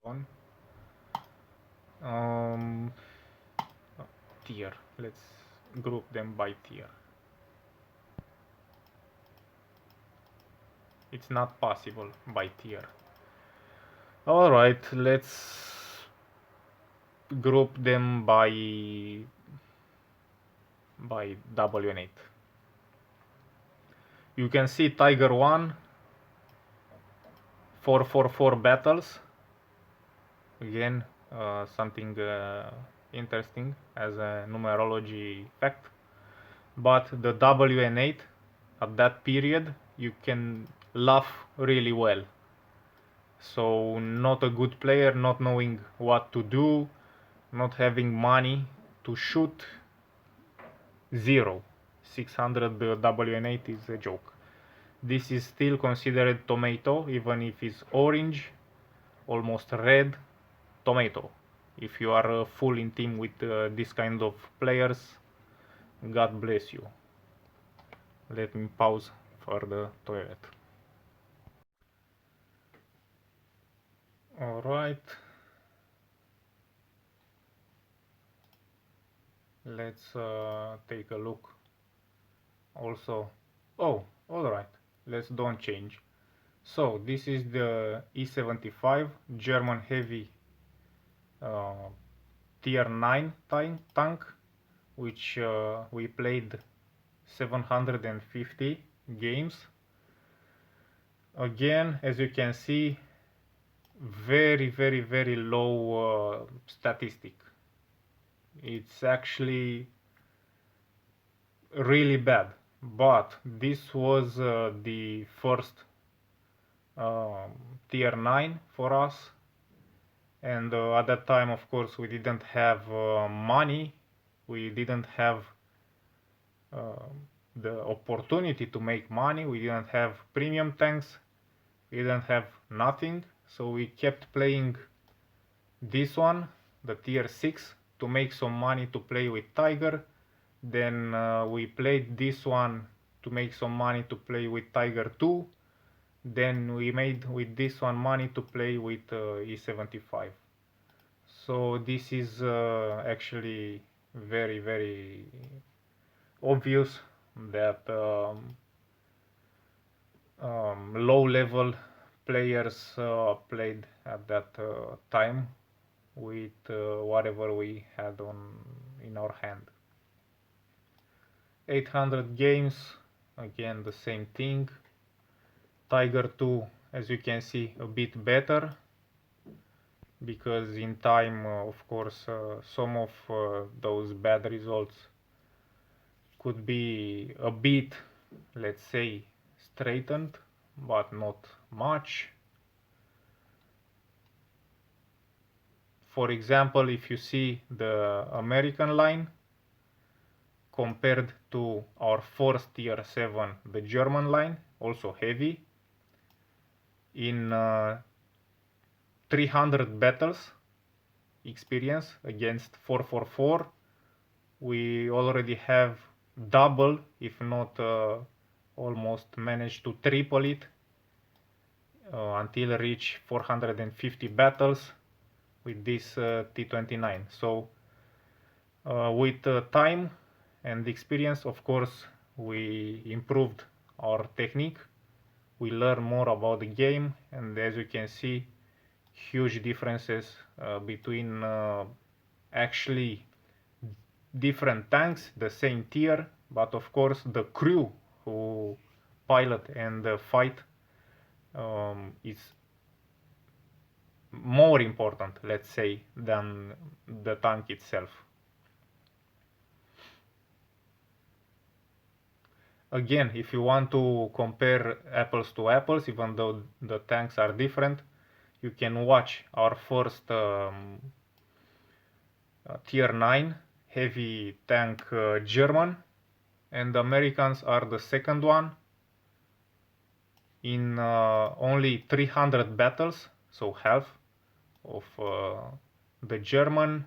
on. Um, Tier. Let's group them by tier. It's not possible by tier. Alright, let's group them by WN8. You can see Tiger 1, 444 battles. Again, something interesting as a numerology fact. But the WN8 at that period you can laugh really well. So not a good player, not knowing what to do, not having money to shoot, zero. 600 WN8 is a joke. This is still considered tomato, even if it's orange, almost red, tomato. If you are full in team with this kind of players, God bless you. Let me pause for the toilet. Alright, let's take a look also. Oh, alright, let's don't change. So this is the E75 German heavy uh, tier 9 tank, which we played 750 games. Again, as you can see, very low statistic. It's actually really bad, but this was the first um, tier 9 for us, and at that time of course we didn't have money, we didn't have uh, the opportunity to make money, we didn't have premium tanks, we didn't have nothing, so we kept playing this one, the tier 6, to make some money to play with Tiger. Then we played this one to make some money to play with Tiger 2. Then we made with this one money to play with E75. So this is actually very obvious that low level players played at that time with whatever we had on in our hand. 800 games, again the same thing. Tiger 2, as you can see, a bit better, because in time of course some of those bad results could be a bit, let's say, straightened, but not much. For example, if you see the American line compared to our first tier 7, the German line, also heavy, in 300 battles experience against 444, we already have double, if not almost managed to triple it until reach 450 battles with this T29. So with time and experience, of course, we improved our technique, we learn more about the game, and as you can see, huge differences between actually different tanks, the same tier, but of course the crew who pilot and fight is more important, let's say, than the tank itself. Again, if you want to compare apples to apples, even though the tanks are different, you can watch our first tier 9 heavy tank German, and the Americans are the second one in only 300 battles, so half of the German,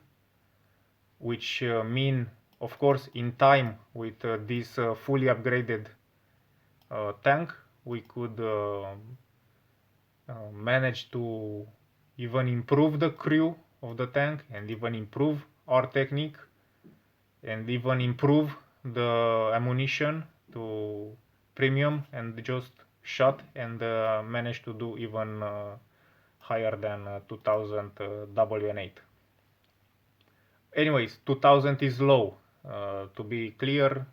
which mean, of course, in time with this fully upgraded tank, we could manage to even improve the crew of the tank, and even improve our technique, and even improve the ammunition to premium and just shot, and manage to do even higher than 2000 WN8. Anyways, 2000 is low. To be clear,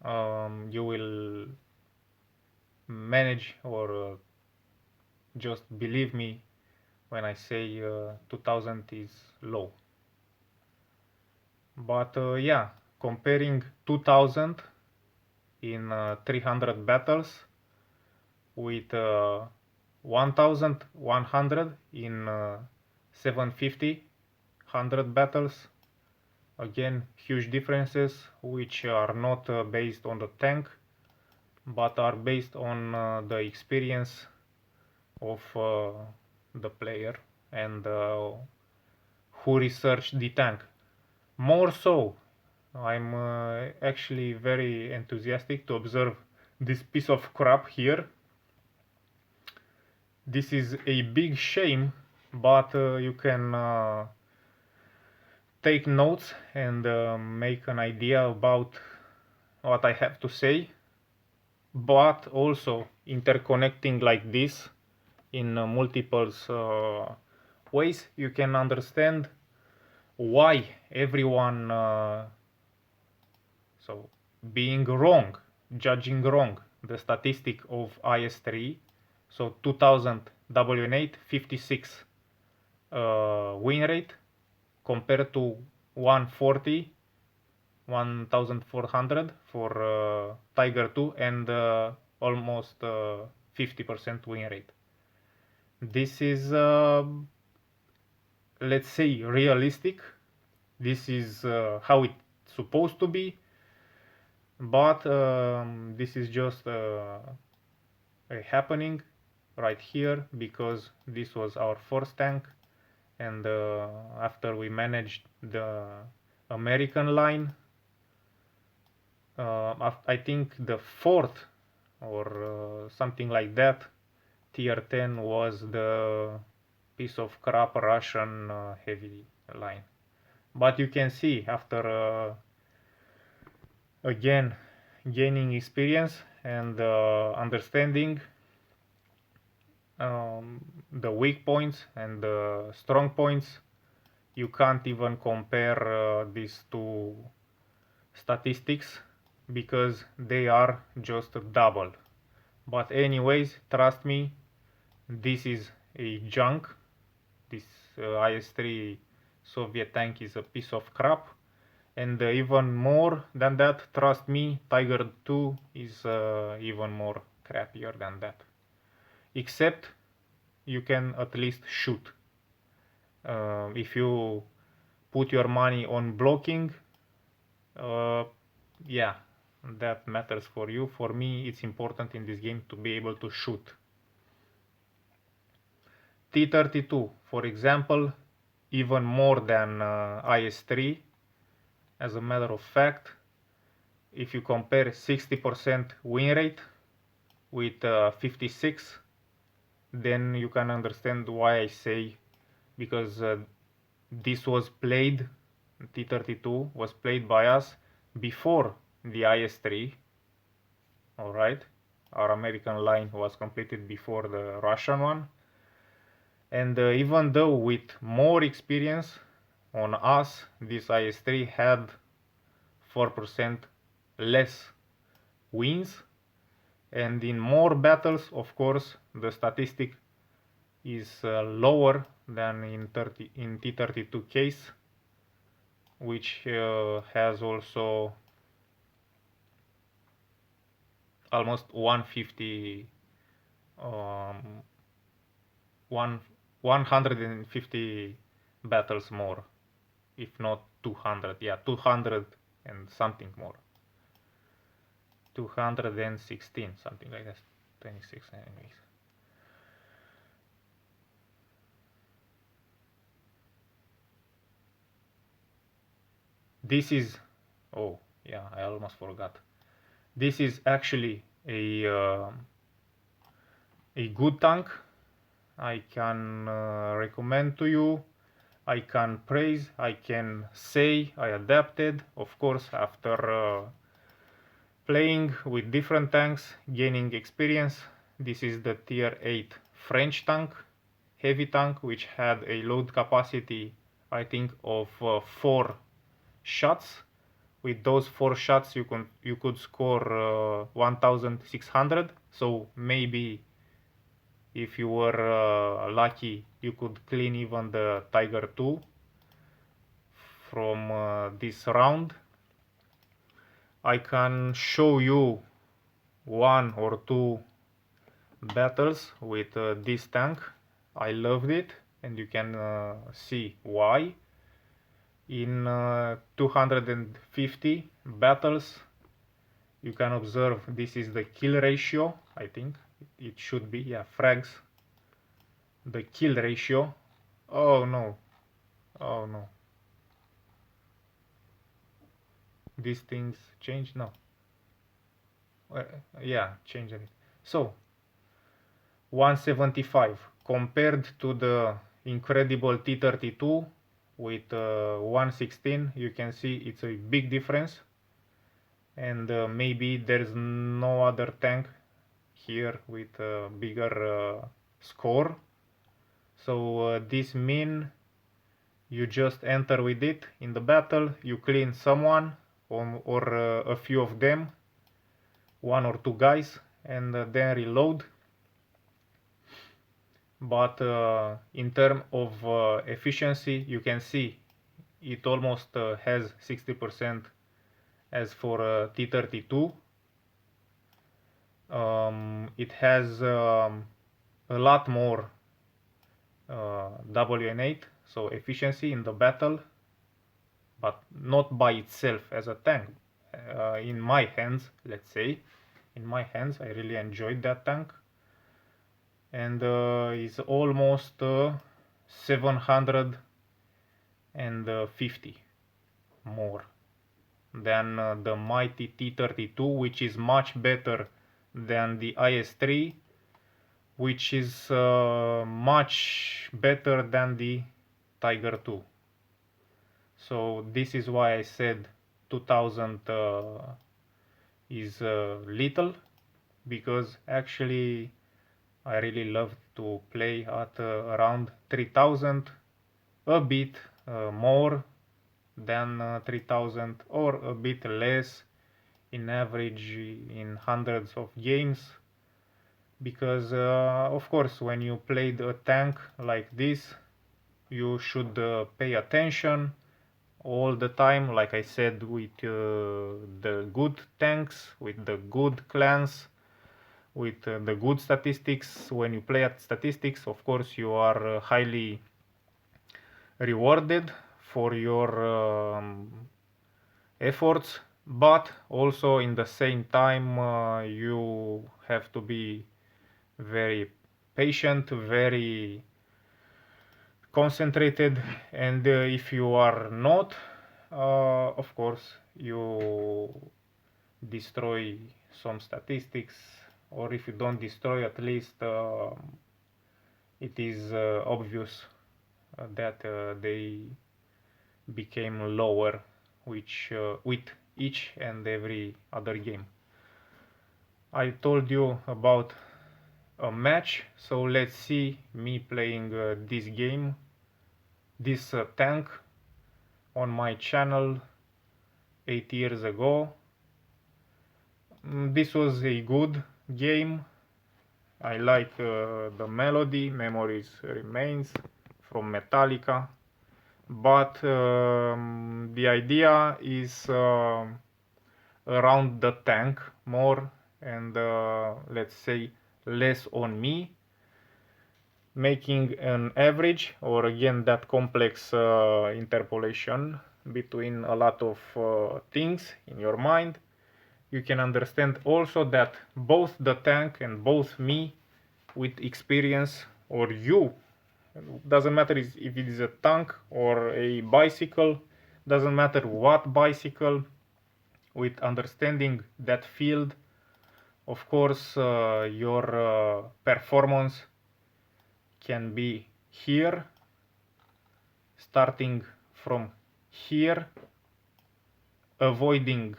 you will manage, or just believe me when I say 2000 is low. But yeah, comparing 2000 in 300 battles with 1100 in 750 100 battles, again huge differences, which are not based on the tank but are based on the experience of the player and who researched the tank. More so, I'm actually very enthusiastic to observe this piece of crap here. This is a big shame, but you can take notes and make an idea about what I have to say, but also interconnecting like this in multiple ways, you can understand why everyone so being wrong, judging wrong the statistic of IS-3. So 2000 WN8 56 win rate compared to 140 1400 for Tiger 2 and almost 50% win rate. This is let's say realistic. This is how it's supposed to be, but this is just a happening right here because this was our first tank, and after we managed the American line, I think the fourth or something like that, tier 10 was the piece of crap Russian heavy line. But you can see after again gaining experience and understanding the weak points and the strong points, you can't even compare these two statistics because they are just double. But anyways, trust me, this is a junk. This IS-3 Soviet tank is a piece of crap, and even more than that, trust me, Tiger 2 is even more crappier than that. Except you can at least shoot. If you put your money on blocking, yeah, that matters for you. For me, it's important in this game to be able to shoot. T-32, for example, even more than IS-3. As a matter of fact, if you compare 60% win rate with 56, then you can understand why I say, because this was played, T-32 was played by us before the IS-3. Alright, our American line was completed before the Russian one, and even though with more experience on us, this IS-3 had 4% less wins, and in more battles, of course, the statistic is lower than in T-32 case, which has also almost 150 150 battles more, if not 200. Yeah, 200 and something more. 216, something like that. 26 anyways. This is, oh yeah, I almost forgot. This is actually a good tank. I can recommend to you, I can praise, I can say I adapted, of course, after playing with different tanks, gaining experience. This is the tier 8 French tank, heavy tank, which had a load capacity, I think, of 4 shots. With those 4 shots, you could score 1600. So maybe if you were lucky, you could clean even the Tiger 2 from this round. I can show you one or two battles with this tank. I loved it, and you can see why. In 250 battles, you can observe this is the kill ratio. I think it should be, yeah, frags, the kill ratio. Oh no, oh no, these things change. No, yeah, change it. So 175 compared to the incredible T32 with 116, you can see it's a big difference, and maybe there's no other tank here with a bigger score. So this mean you just enter with it in the battle, you clean someone or a few of them, one or two guys, and then reload. But in terms of efficiency, you can see it almost has 60% as for T32. It has a lot more WN8, so efficiency in the battle, but not by itself as a tank. In my hands, let's say, in my hands, I really enjoyed that tank, and is almost 750 more than the mighty T32, which is much better than the IS-3, which is much better than the Tiger 2. So this is why I said 2000 is little, because actually I really love to play at around 3000, a bit more than 3000 or a bit less in average in hundreds of games, because of course when you played a tank like this, you should pay attention all the time, like I said, with the good tanks, with the good clans, with the good statistics. When you play at statistics, of course you are highly rewarded for your efforts, but also in the same time you have to be very patient, very concentrated, and if you are not, of course you destroy some statistics, or if you don't destroy, at least it is obvious that they became lower with each and every other game. I told you about a match, so let's see me playing this game, this tank, on my channel 8 years ago. This was a good game. I like the melody, Memories Remains from Metallica, but the idea is around the tank more, and let's say less on me, making an average, or again that complex interpolation between a lot of things in your mind. You can understand also that both the tank and both me with experience, or you, doesn't matter if it is a tank or a bicycle, doesn't matter what bicycle, with understanding that field, of course your performance can be here, starting from here, avoiding,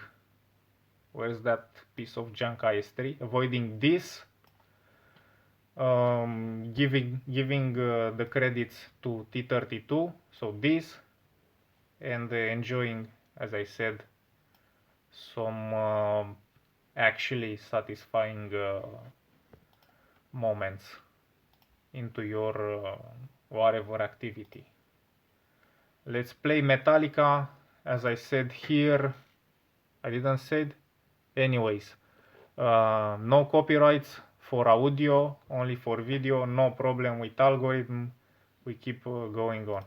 where's that piece of junk IS3, avoiding this, giving the credits to T32, so this, and enjoying, as I said, some actually satisfying moments into your whatever activity. Let's play Metallica. As I said here, I didn't say it. Anyways, no copyrights for audio, only for video, no problem with algorithm. We keep going on.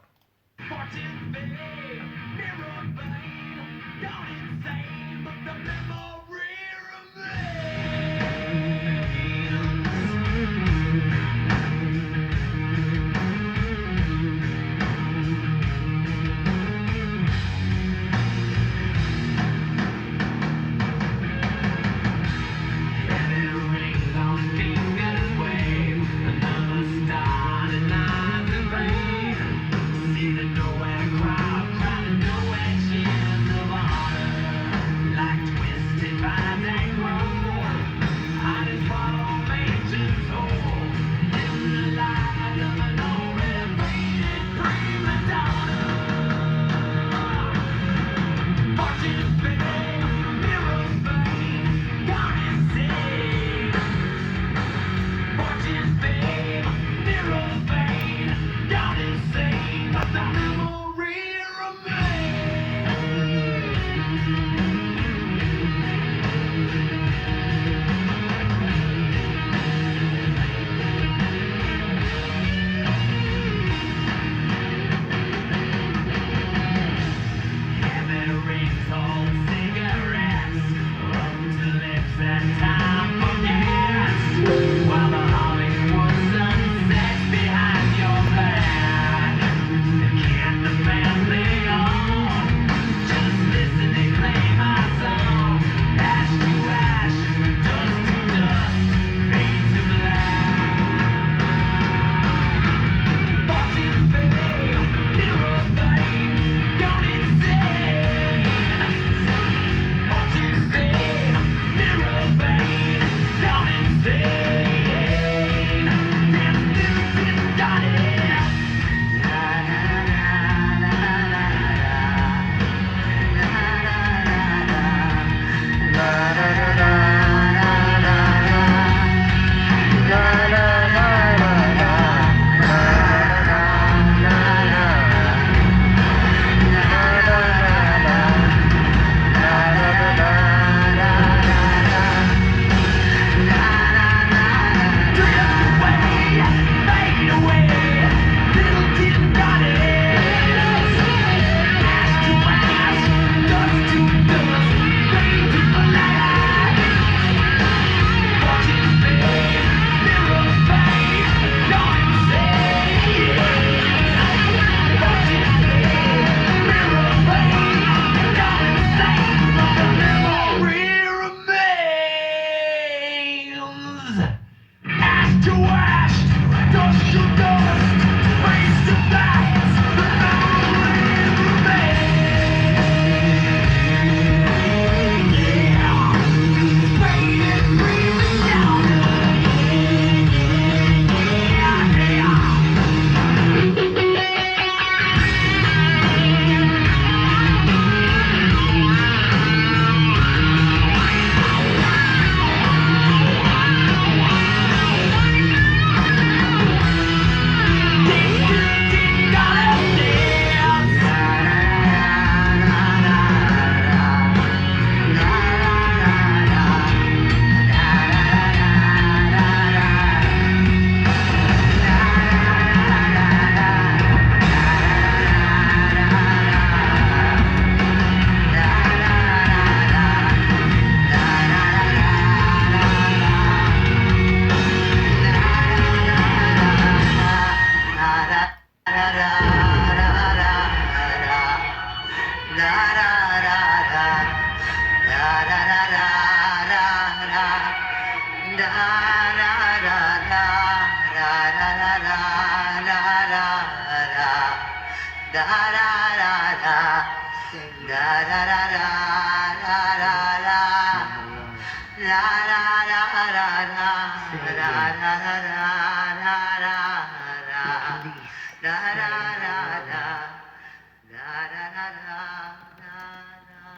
da da da da, da da da da, da da da, la la la la la, la la la la la, da da da da, da da da da, da da.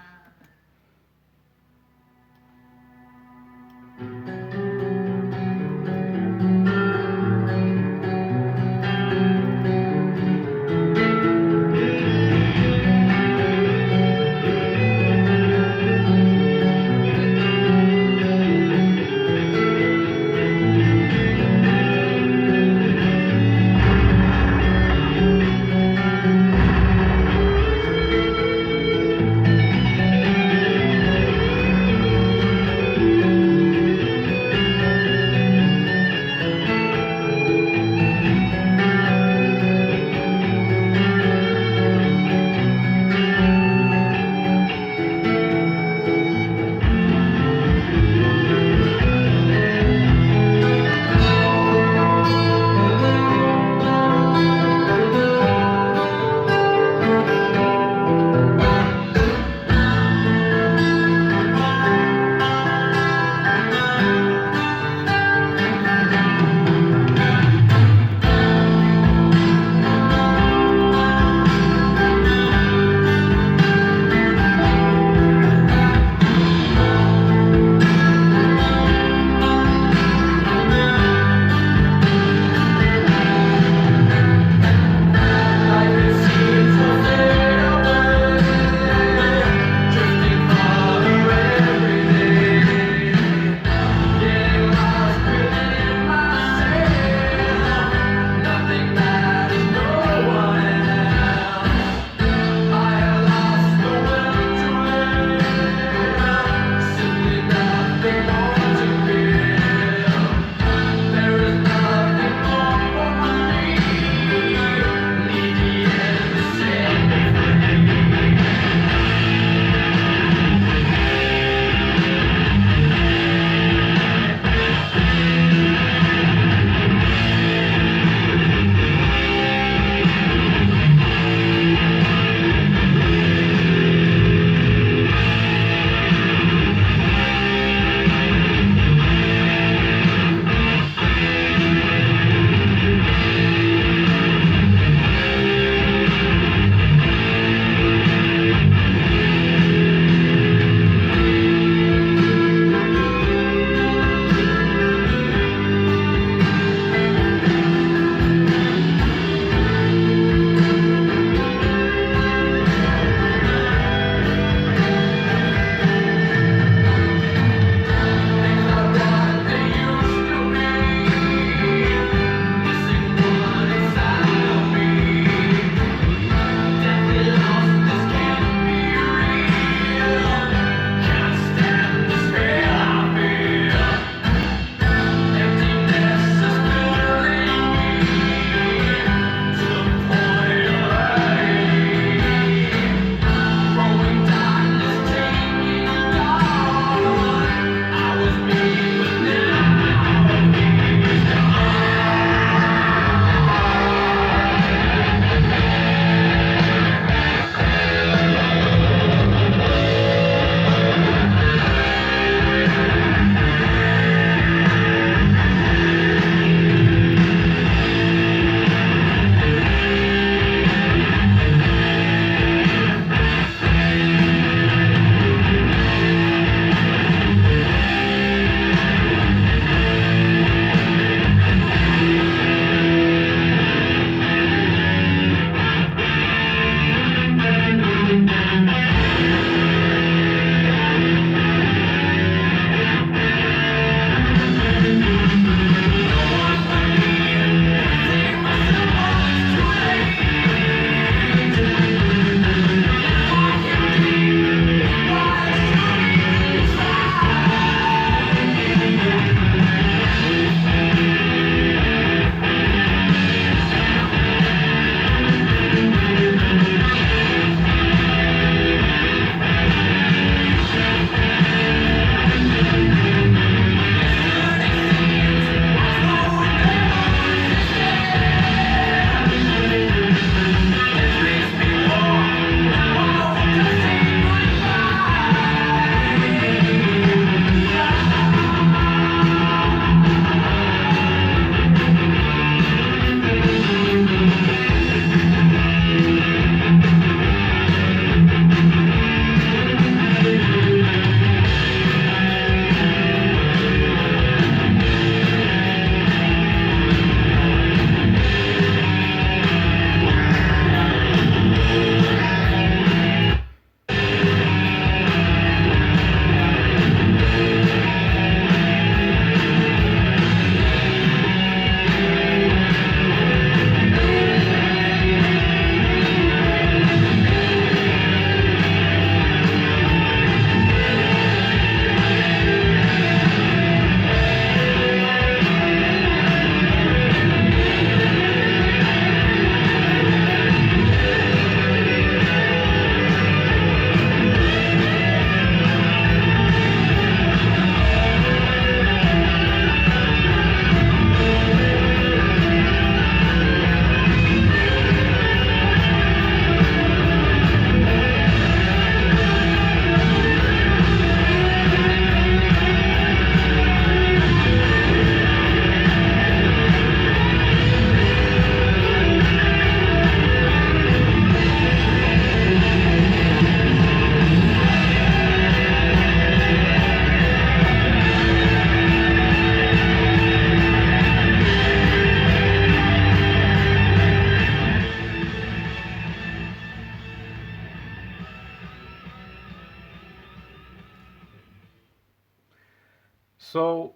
So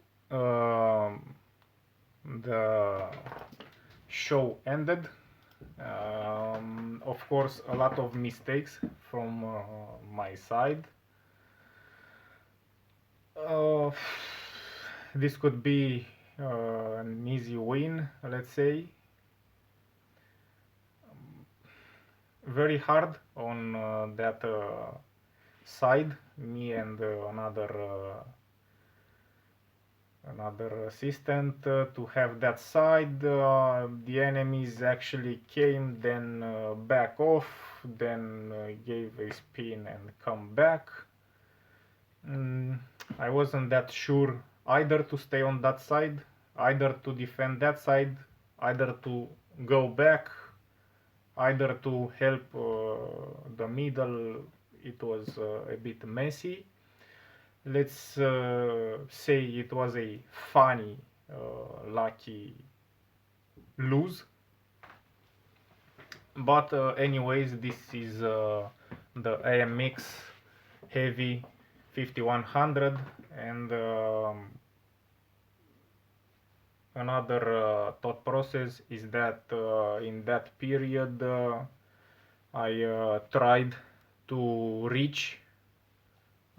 the show ended. Of course, a lot of mistakes from my side. Uh, this could be an easy win, let's say. Very hard on that side. Me and another assistant to have that side. The enemies actually came, then back off, then gave a spin and come back. Mm, I wasn't that sure either to stay on that side, either to defend that side, either to go back, either to help the middle. It was a bit messy. Let's say it was a funny, lucky lose. But anyways, this is the AMX Heavy 5100, and another thought process is that in that period I tried to reach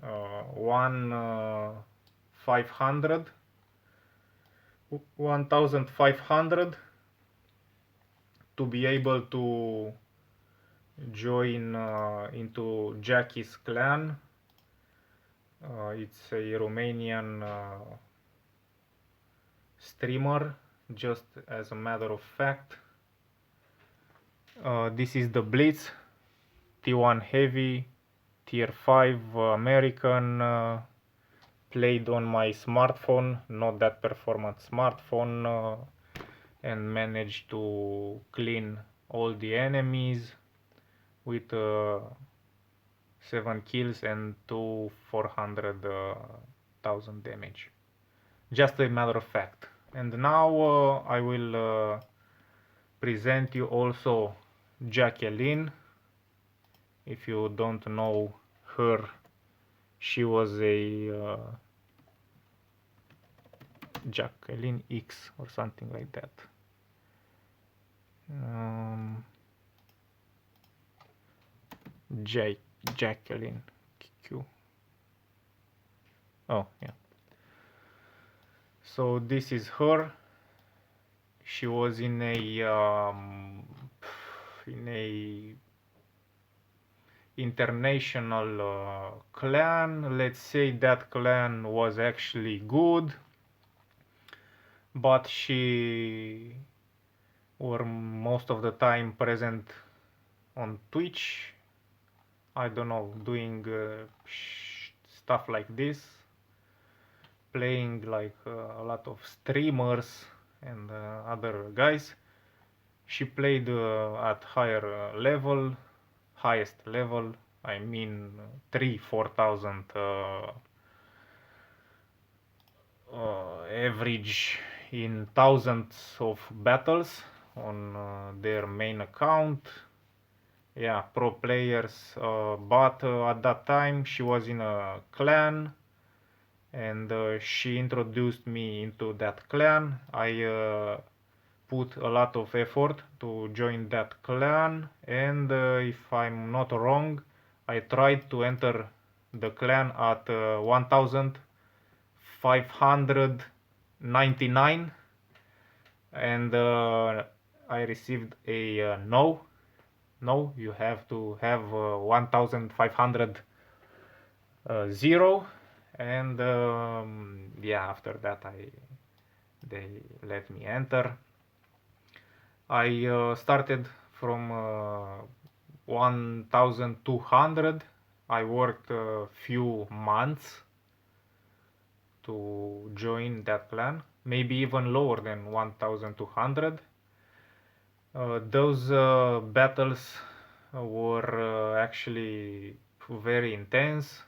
1500 1500 to be able to join into Jackie's clan. It's a Romanian streamer, just as a matter of fact. This is the Blitz T1 Heavy Tier 5 American, played on my smartphone, not that performant smartphone, and managed to clean all the enemies with 7 kills and 2 400,000 damage. Just a matter of fact. And now I will present you also Jacqueline. If you don't know her, she was a Jacqueline X or something like that. Jacqueline Q. Oh yeah. So this is her. She was in a international clan. Let's say that clan was actually good, but she were most of the time present on Twitch. I don't know, doing stuff like this, playing like a lot of streamers and other guys. She played at higher level, highest level. I mean, 3-4,000 average in thousands of battles on their main account. Yeah, pro players, but at that time she was in a clan, and she introduced me into that clan. I put a lot of effort to join that clan, and if I'm not wrong, I tried to enter the clan at 1599, and I received a no. No, you have to have 1500 0, and yeah, after that they let me enter. I started from 1200. I worked a few months to join that clan, maybe even lower than 1200. Those battles were actually very intense.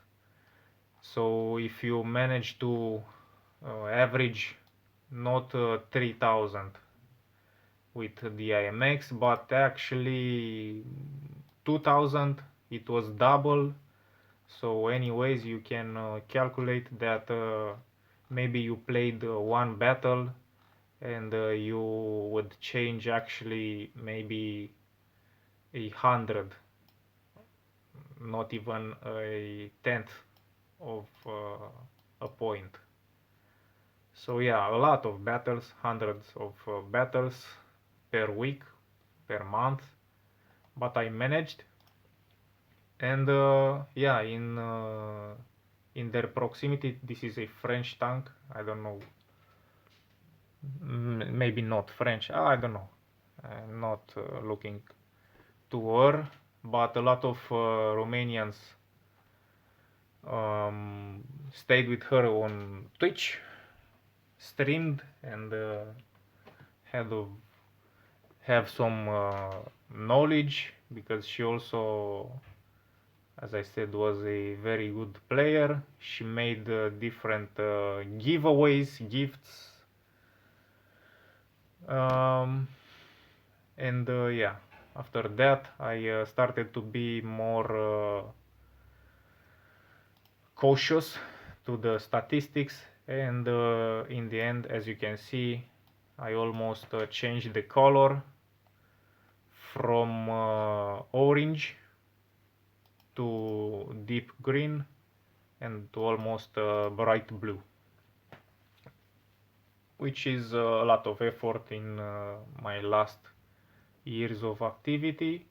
So if you manage to average not 3000 with the IMX, but actually 2000, it was double. So anyways, you can calculate that maybe you played one battle and you would change actually maybe 100, not even a tenth of a point. So yeah, a lot of battles, hundreds of battles per week, per month, but I managed. And yeah, in their proximity, this is a French tank. I don't know, maybe not French. I don't know. I'm not looking to her, but a lot of Romanians stayed with her on Twitch, streamed, and had to have some knowledge because she also, as I said, was a very good player. She made different giveaways, gifts, um, and yeah. After that, I started to be more cautious to the statistics, and in the end, as you can see, I almost changed the color from orange to deep green and to almost bright blue, which is a lot of effort in my last years of activity.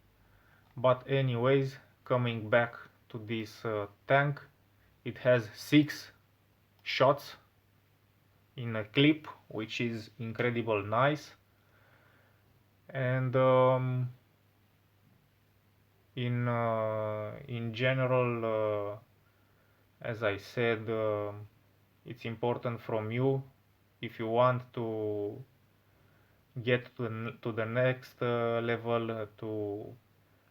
But anyways, coming back to this tank, it has 6 shots in a clip, which is incredible nice. And in general, as I said, it's important from you if you want to get to the next level to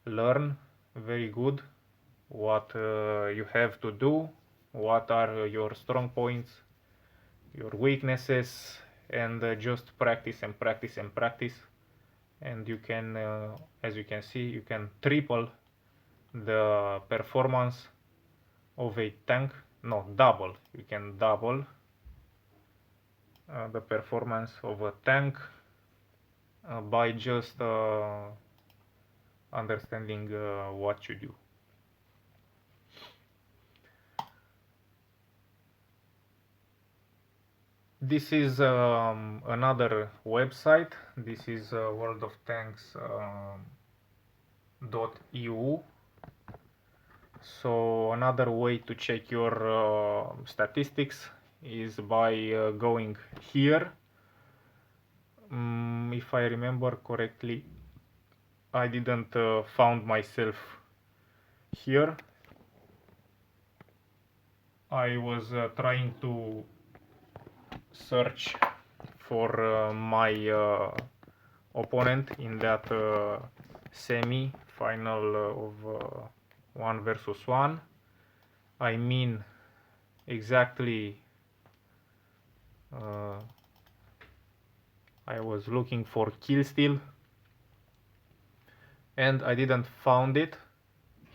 learn very good what you have to do, what are your strong points, your weaknesses, and just practice and practice and practice, and you can, as you can see, you can triple the performance of a tank. No, double. You can double the performance of a tank by just understanding what you do. This is another website. This is worldoftanks.eu. So another way to check your statistics is by going here. If I remember correctly, I didn't found myself here. I was trying to search for my opponent in that semi-final of 1 versus 1. I mean exactly I was looking for kill steal and I didn't found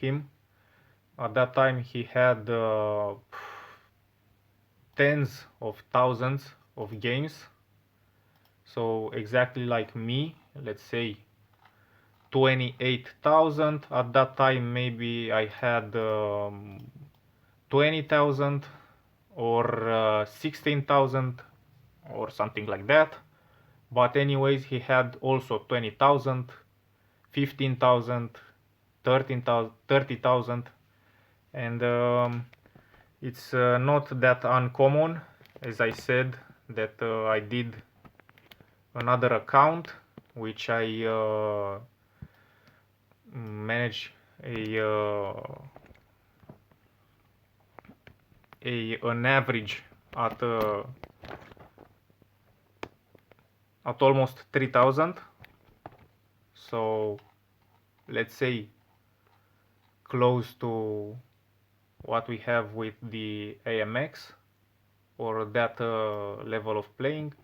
him. At that time he had tens of thousands of games, so exactly like me, let's say 28,000. At that time maybe I had 20,000 or 16,000 or something like that. But anyways, he had also 20,000, 15,000, 13,000, 30,000, and it's not that uncommon, as I said, that I did another account which I manage an average at almost 3,000. So let's say close to what we have with the AMX, or that level of playing,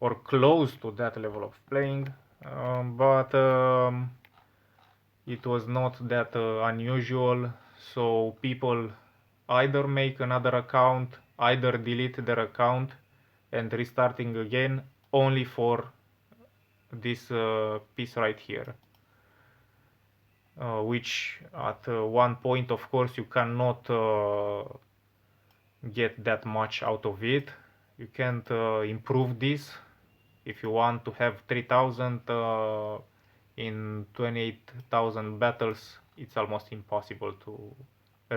or close to that level of playing, but it was not that unusual, so people either make another account, either delete their account and restarting again only for this piece right here. Which at one point, of course, you cannot get that much out of it. You can't improve this. If you want to have 3000 in 28,000 battles, it's almost impossible to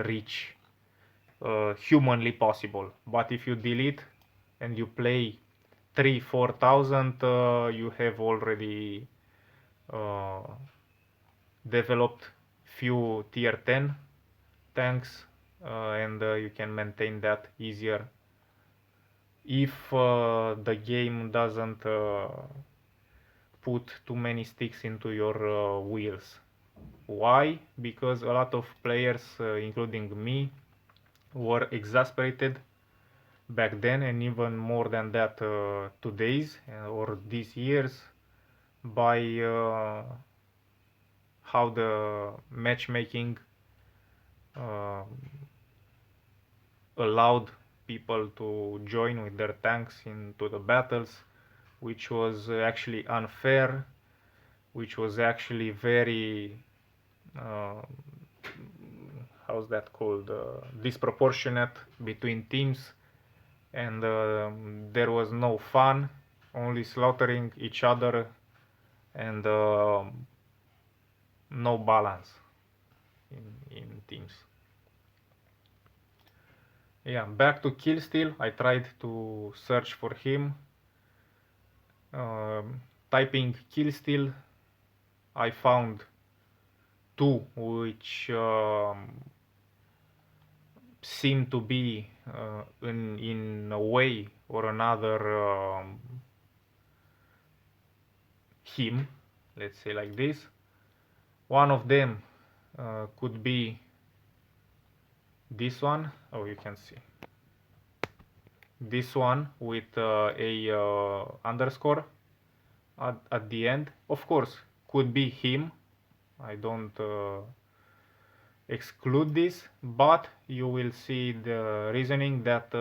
reach, humanly possible. But if you delete and you play 3-4,000, you have already uh, developed few tier 10 tanks, and you can maintain that easier if the game doesn't put too many sticks into your wheels. Why? Because a lot of players, including me, were exasperated back then, and even more than that today's or these years, by how the matchmaking uh, allowed people to join with their tanks into the battles, which was actually unfair, which was actually very uh, how's that called, disproportionate between teams, and there was no fun, only slaughtering each other, and no balance in teams. Yeah, back to Killsteal. I tried to search for him. Typing Killsteal, I found two which seem to be in a way or another him, let's say like this. One of them could be this one. Oh, you can see this one with a underscore at the end. Of course, could be him. I don't exclude this, but you will see the reasoning that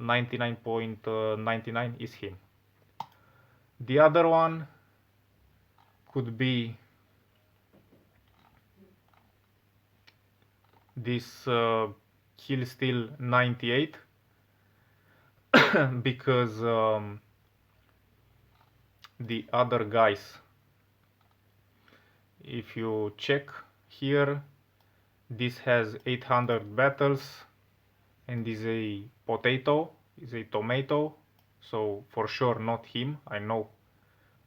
99.99 is him. The other one could be this Killsteal 98 because the other guys, if you check here, this has 800 battles and is a potato, is a tomato, so for sure not him. I know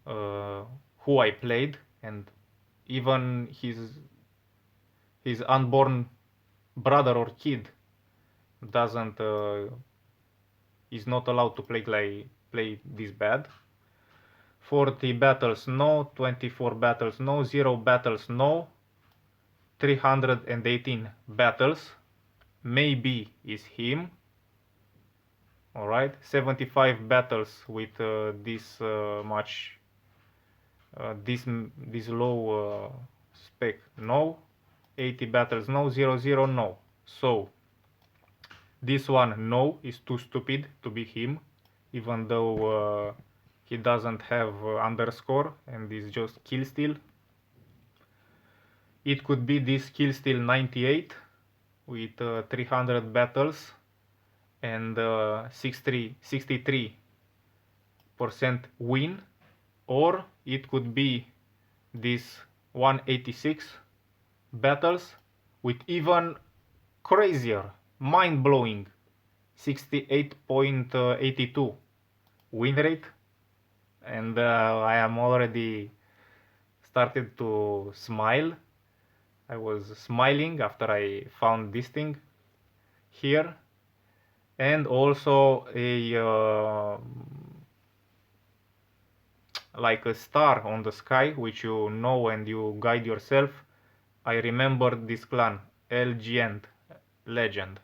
who I played, and even his unborn brother or kid doesn't is not allowed to play this bad. 40 battles no, 24 battles no, 0 battles no, 318 battles maybe is him. Alright, 75 battles with this much this low spec no, 80 battles no, 0 no. So this one no is too stupid to be him, even though he doesn't have underscore and is just Killsteal. It could be this Killsteal 98 with 300 battles and 63% win, or it could be this 186 battles with even crazier, mind-blowing 68.82 win rate, and I am already started to smile. I was smiling after I found this thing here, and also a like a star on the sky, which you know and you guide yourself. I remember this clan, Legend.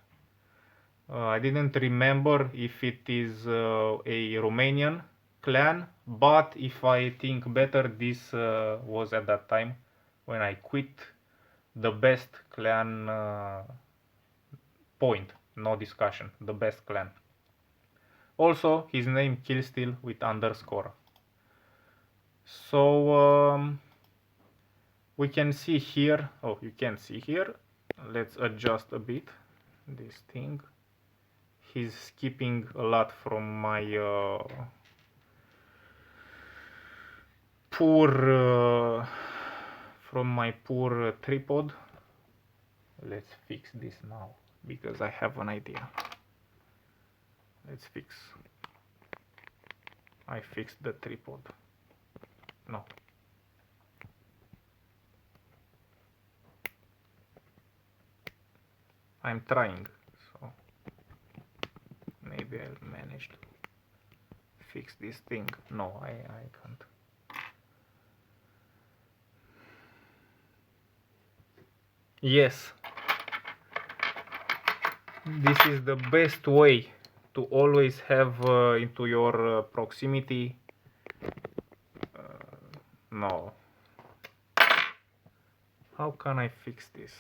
I didn't remember if it is a Romanian clan, but if I think better, this was at that time when I quit the best clan point, no discussion, the best clan. Also, his name Killsteal with underscore. So we can see here, oh, you can see here, let's adjust a bit this thing. He's skipping a lot from my poor tripod. Let's fix this now because I have an idea. Let's fix. I fixed the tripod. No. I'm trying, so maybe I'll manage to fix this thing. No, I can't. Yes, this is the best way to always have into your proximity. No. How can I fix this?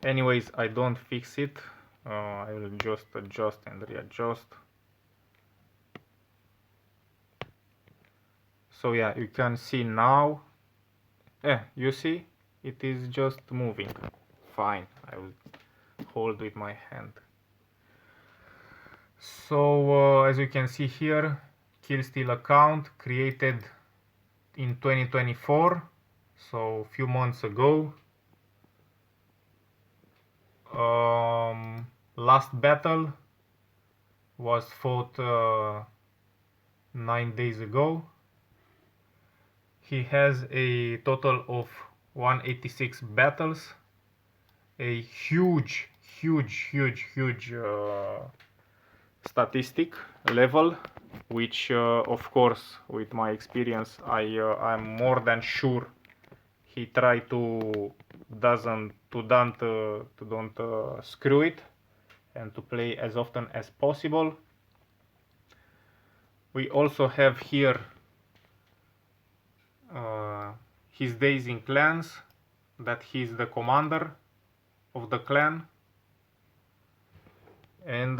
Anyways, I don't fix it. I will just adjust and readjust. So yeah, you can see now. You see, it is just moving. Fine, I will hold with my hand. So as you can see here, Killsteal account created in 2024, so a few months ago. Last battle was fought 9 days ago. He has a total of 186 battles, a huge statistic level, which of course with my experience I'm more than sure he try to don't screw it and to play as often as possible. We also have here his days in clans, that he's the commander of the clan. And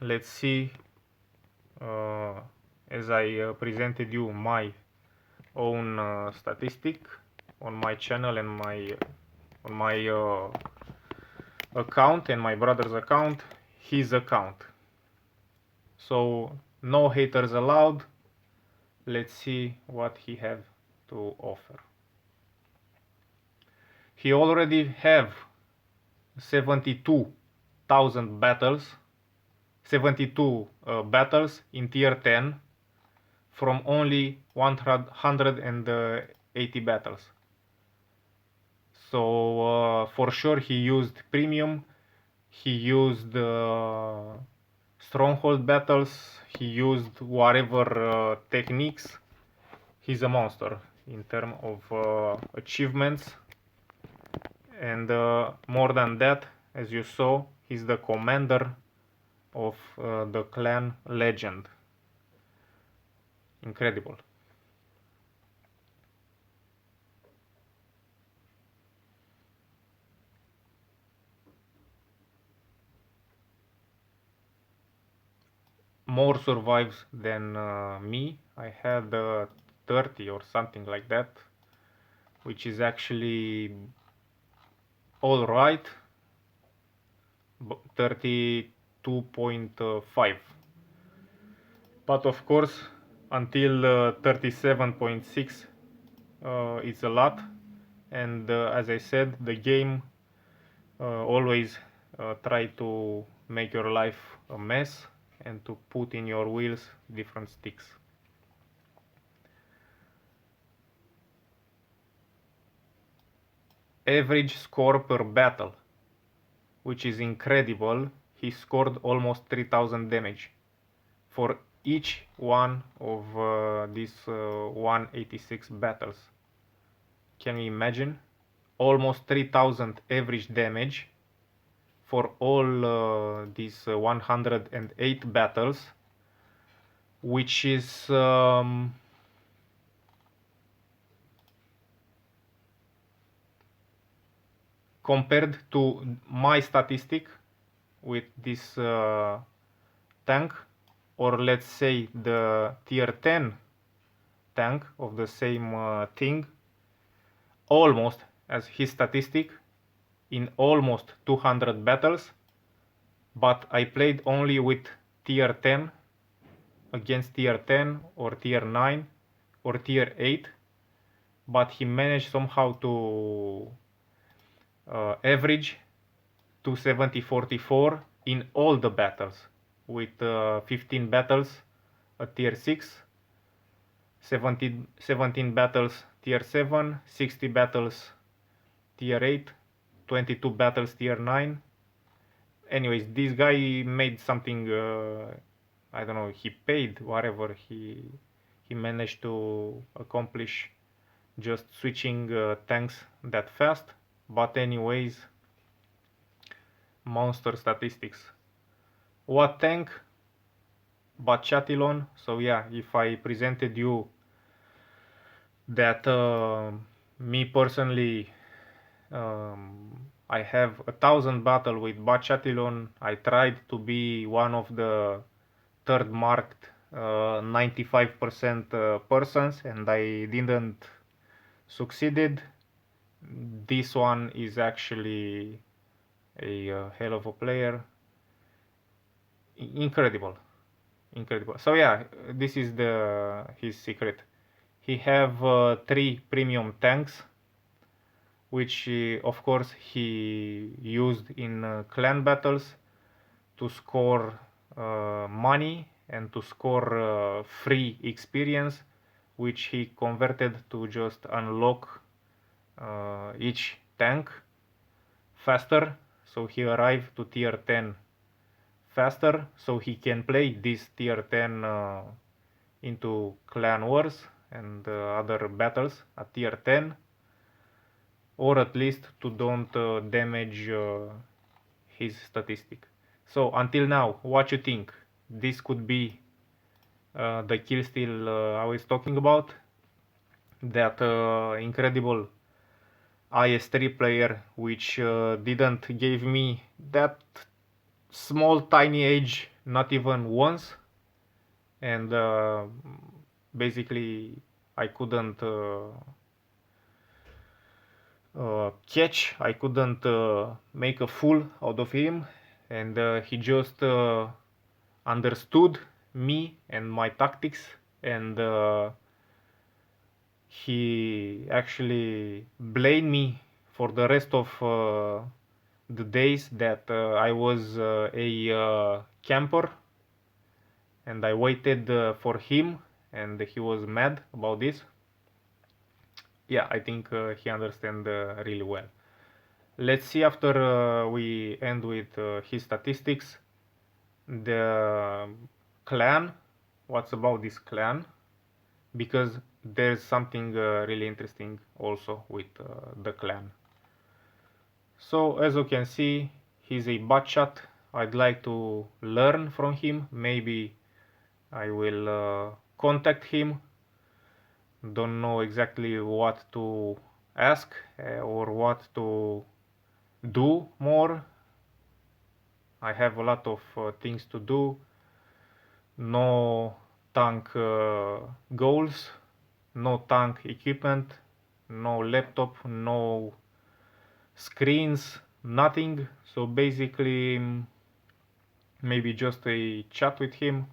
let's see, as I presented you my own statistic on my channel and on my account and my brother's account, his account. So no haters allowed. Let's see what he have to offer. He already have 72,000 battles, 72 battles in tier 10 from only 180 battles. So for sure he used premium, he used stronghold battles, he used whatever techniques. He's a monster in terms of achievements. And more than that, as you saw, he's the commander of the clan legend. Incredible. More survives than me. I had 30 or something like that, which is actually all right. 32.5. But of course, until 37.6 it's a lot. And as I said, the game always try to make your life a mess and to put in your wheels different sticks. Average score per battle, which is incredible. He scored almost 3000 damage for each one of these 186 battles. Can you imagine? Almost 3000 average damage for all these 108 battles, which is compared to my statistic with this tank, or let's say the tier 10 tank of the same thing, almost as his statistic in almost 200 battles, but I played only with tier 10 against tier 10 or tier 9 or tier 8, but he managed somehow to average 270-44 in all the battles, with 15 battles at tier 6, 17 battles tier 7, 60 battles tier 8, 22 battles tier 9. Anyways, this guy made something, I don't know, he paid whatever he managed to accomplish just switching tanks that fast. But anyways, monster statistics. What tank? But Chatillon. So yeah, if I presented you that me personally, I have 1,000 battle with Bachatillon. I tried to be one of the third marked 95% persons, and I didn't succeeded. This one is actually a hell of a player. Incredible, incredible. So yeah, this is the his secret. He have 3 premium tanks, which of course he used in clan battles to score money and to score free experience, which he converted to just unlock each tank faster. So he arrived to tier 10 faster, so he can play this tier 10 into clan wars and other battles at tier 10, or at least to don't damage his statistic. So until now, what you think? This could be the kill steal I was talking about, that incredible IS3 player which didn't give me that small tiny edge not even once, and basically I couldn't catch, I couldn't make a fool out of him, and he just understood me and my tactics, and he actually blamed me for the rest of the days that I was a camper, and I waited for him, and he was mad about this. Yeah, I think he understands really well. Let's see after we end with his statistics, the clan, what's about this clan, because there's something really interesting also with the clan. So as you can see, he's a botchat. I'd like to learn from him. Maybe I will contact him. Don't know exactly what to ask or what to do more. I have a lot of things to do. No tank goals, no tank equipment, no laptop, no screens, nothing. So basically, maybe just a chat with him.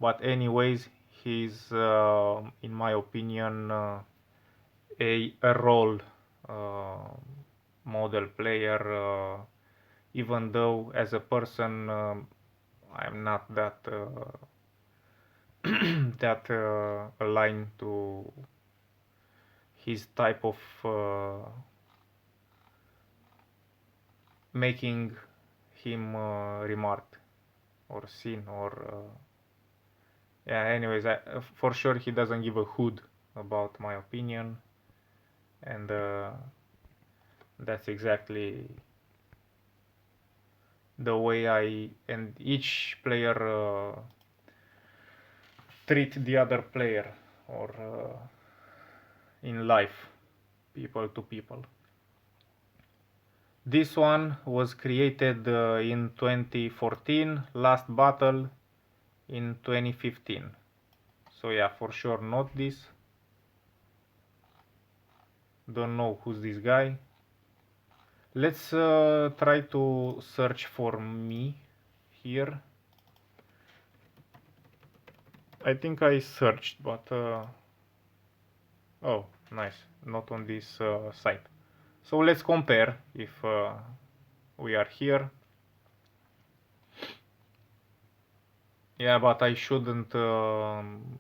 But anyways, he's, in my opinion, a role model player. Even though as a person, I'm not that that aligned to his type of making him remarked or seen, or yeah, anyways, for sure he doesn't give a hoot about my opinion, and that's exactly the way I and each player treat the other player, or in life, people to people. This one was created in 2014, last battle in 2015. So yeah, for sure not this. Don't know who's this guy. Let's try to search for me here. I think I searched, but oh, nice, not on this site. So let's compare if we are here. Yeah, but I shouldn't come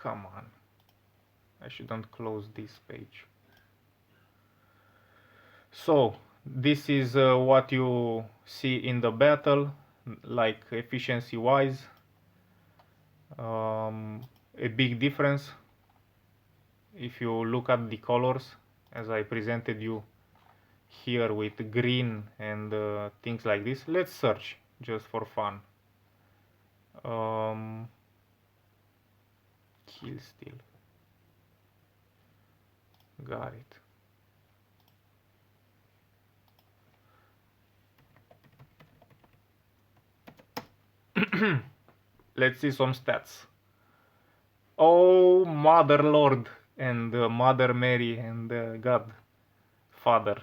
on, I shouldn't close this page. So this is what you see in the battle, like efficiency wise. A big difference if you look at the colors as I presented you here with green and things like this. Let's search just for fun. Kill steal. Got it. Let's see some stats. Oh, Mother Lord and Mother Mary and God Father.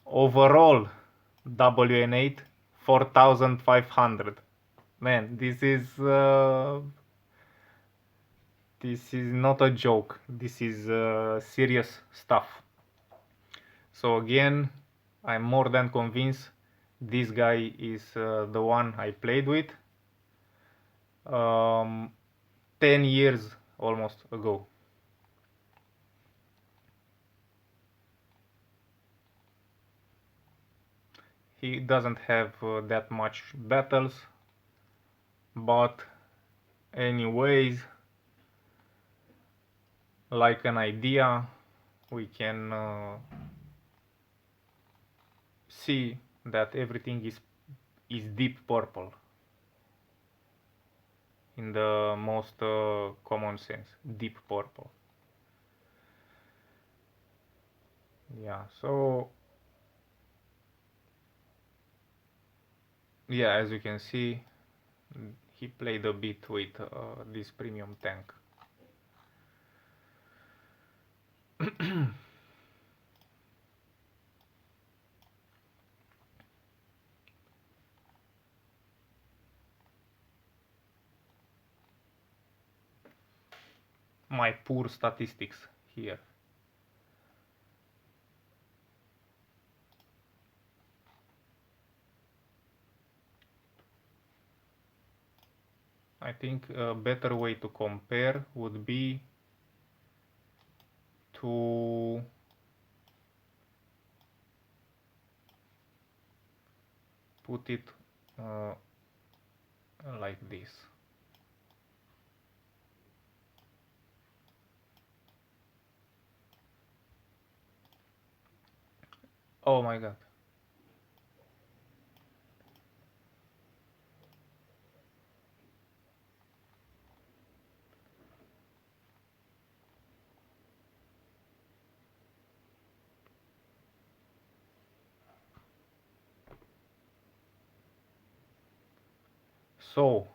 Overall, WN8 4,500. Man, this is not a joke. This is serious stuff. So again, I'm more than convinced this guy is the one I played with 10 years almost ago. He doesn't have that much battles, but anyways, like an idea, we can see that everything is deep purple in the most common sense, deep purple. Yeah, so yeah, as you can see, he played a bit with this premium tank. My poor statistics here. I think a better way to compare would be to put it uh, like this. Oh my god. So,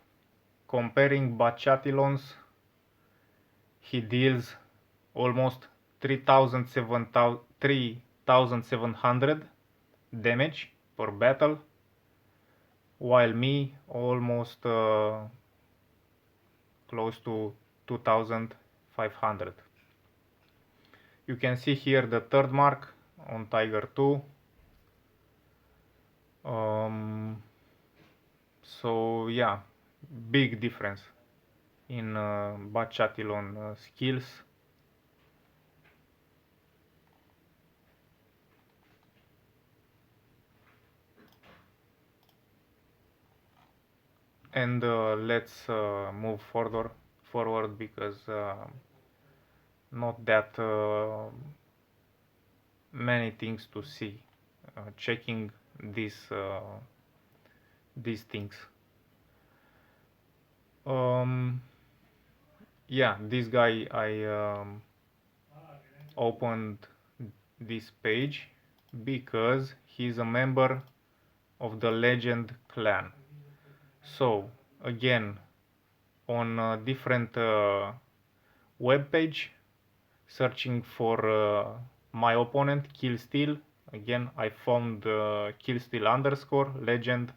comparing Bachatilons, he deals almost 3,700 damage per battle, while me almost close to 2,500. You can see here the third mark on Tiger 2. So yeah, big difference in Bachatilon skills. And let's move forward because not that many things to see checking these things. yeah, this guy I opened this page because he's a member of the Legend clan. So again, on a different web page, searching for my opponent Killsteel. Again, I found Killsteel underscore legend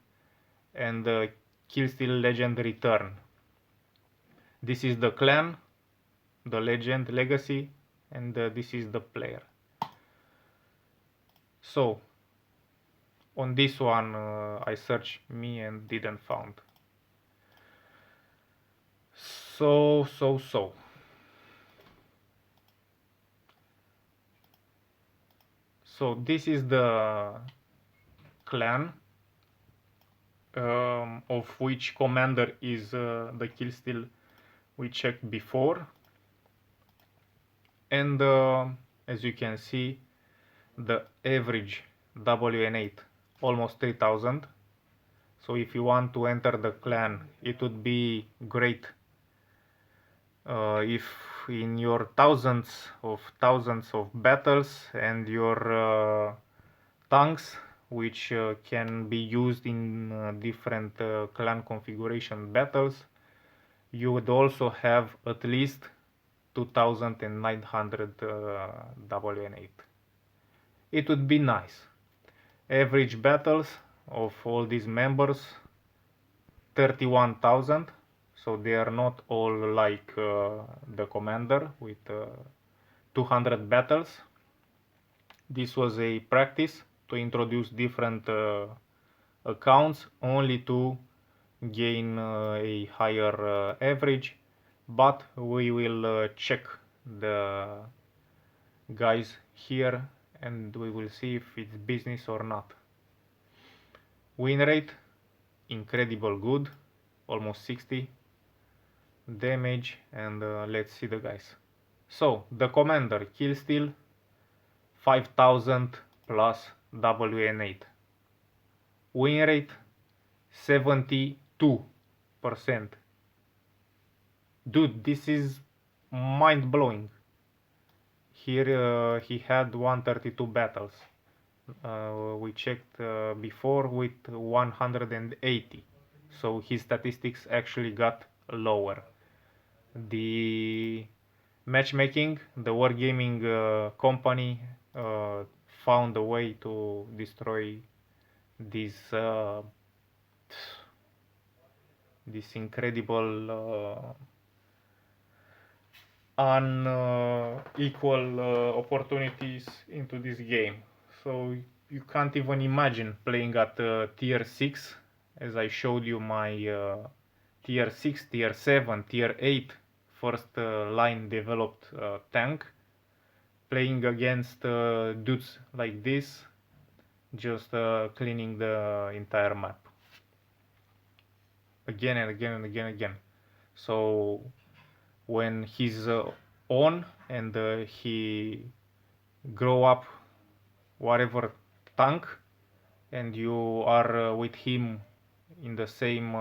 and Killsteel legend return. This is the clan, the legend legacy, and this is the player. So on this one I searched me and didn't found. So this is the clan of which commander is the killsteel we checked before, and as you can see the average WN8 almost 3000. So if you want to enter the clan, it would be great if in your thousands of battles and your tanks, which can be used in different clan configuration battles, you would also have at least 2900 WN8. It would be nice. Average battles of all these members 31,000, so they are not all like the commander with 200 battles. This was a practice to introduce different accounts only to gain a higher average, but we will check the guys here and we will see if it's business or not. Win rate incredible good, almost 60 damage, and let's see the guys. So the commander killsteel 5000 plus WN8, win rate 72%. Dude, this is mind blowing. Here he had 132 battles. We checked before with 180, so his statistics actually got lower. The matchmaking, the wargaming company found a way to destroy this this incredible unequal opportunities into this game. So you can't even imagine playing at tier 6, as I showed you my tier 6, tier 7, tier 8 first line developed tank, playing against dudes like this, just cleaning the entire map again and again and again and again. So when he's on and he grow up whatever tank and you are with him in the same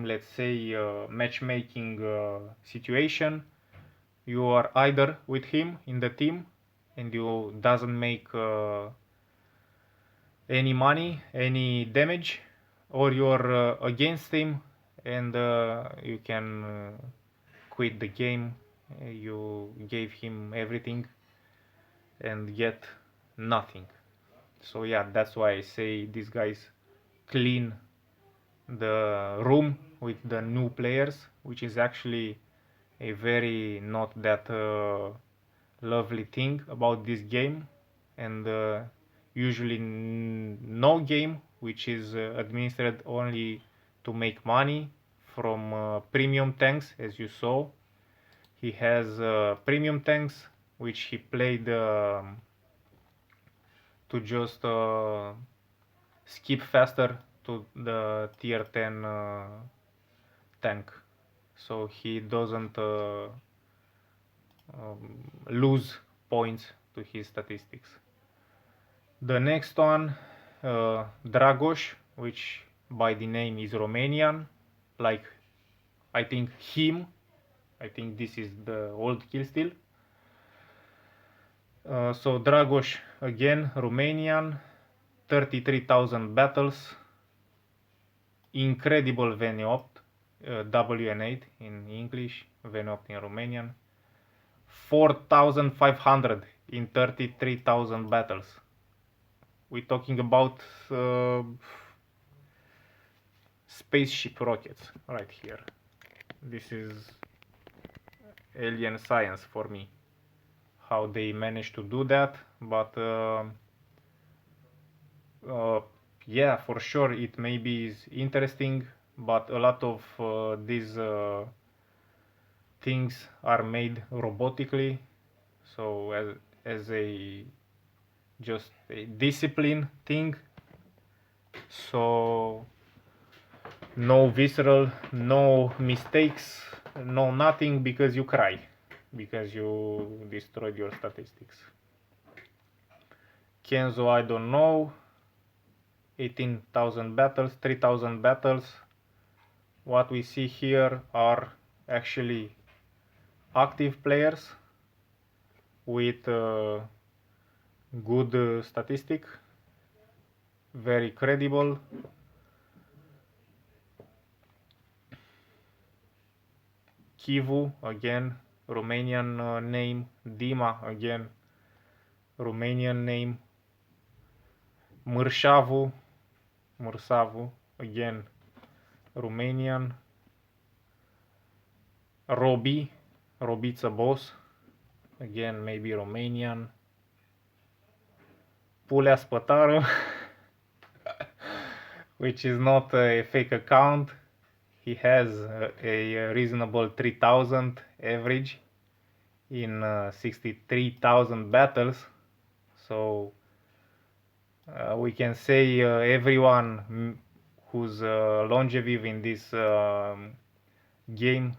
let's say matchmaking situation, you are either with him in the team and you doesn't make any money, any damage, or you're against him and you can quit the game. You gave him everything and get nothing. So yeah, that's why I say these guys clean the room with the new players, which is actually a very not that lovely thing about this game, and usually no game which is administered only to make money from premium tanks. As you saw, he has premium tanks which he played to just skip faster to the tier 10 tank, so he doesn't lose points to his statistics. The next one, Dragoș, which by the name is Romanian, like I think him. I think this is the old Killsteel. So Dragoș again, Romanian, 33,000 battles, incredible VN8, WN8 in English, VN8 in Romanian, 4,500 in 33,000 battles. We're talking about spaceship rockets right here. This is alien science for me, how they managed to do that, but yeah, for sure it maybe is interesting, but a lot of these things are made robotically, so as a just a discipline thing, so no visceral, no mistakes, no nothing, because you cry, because you destroyed your statistics. Kenzo, I don't know, 18,000 battles, 3,000 battles. What we see here are actually active players with good statistic, very credible. Kivu, again, Romanian name. Dima, again, Romanian name. Mârșavu, Mursavu, again, Romanian. Robi, Robița Boss, again, maybe Romanian. Pulea Spătaru, which is not a fake account. He has a reasonable 3,000 average in 63,000 battles. So we can say everyone who's longevity in this game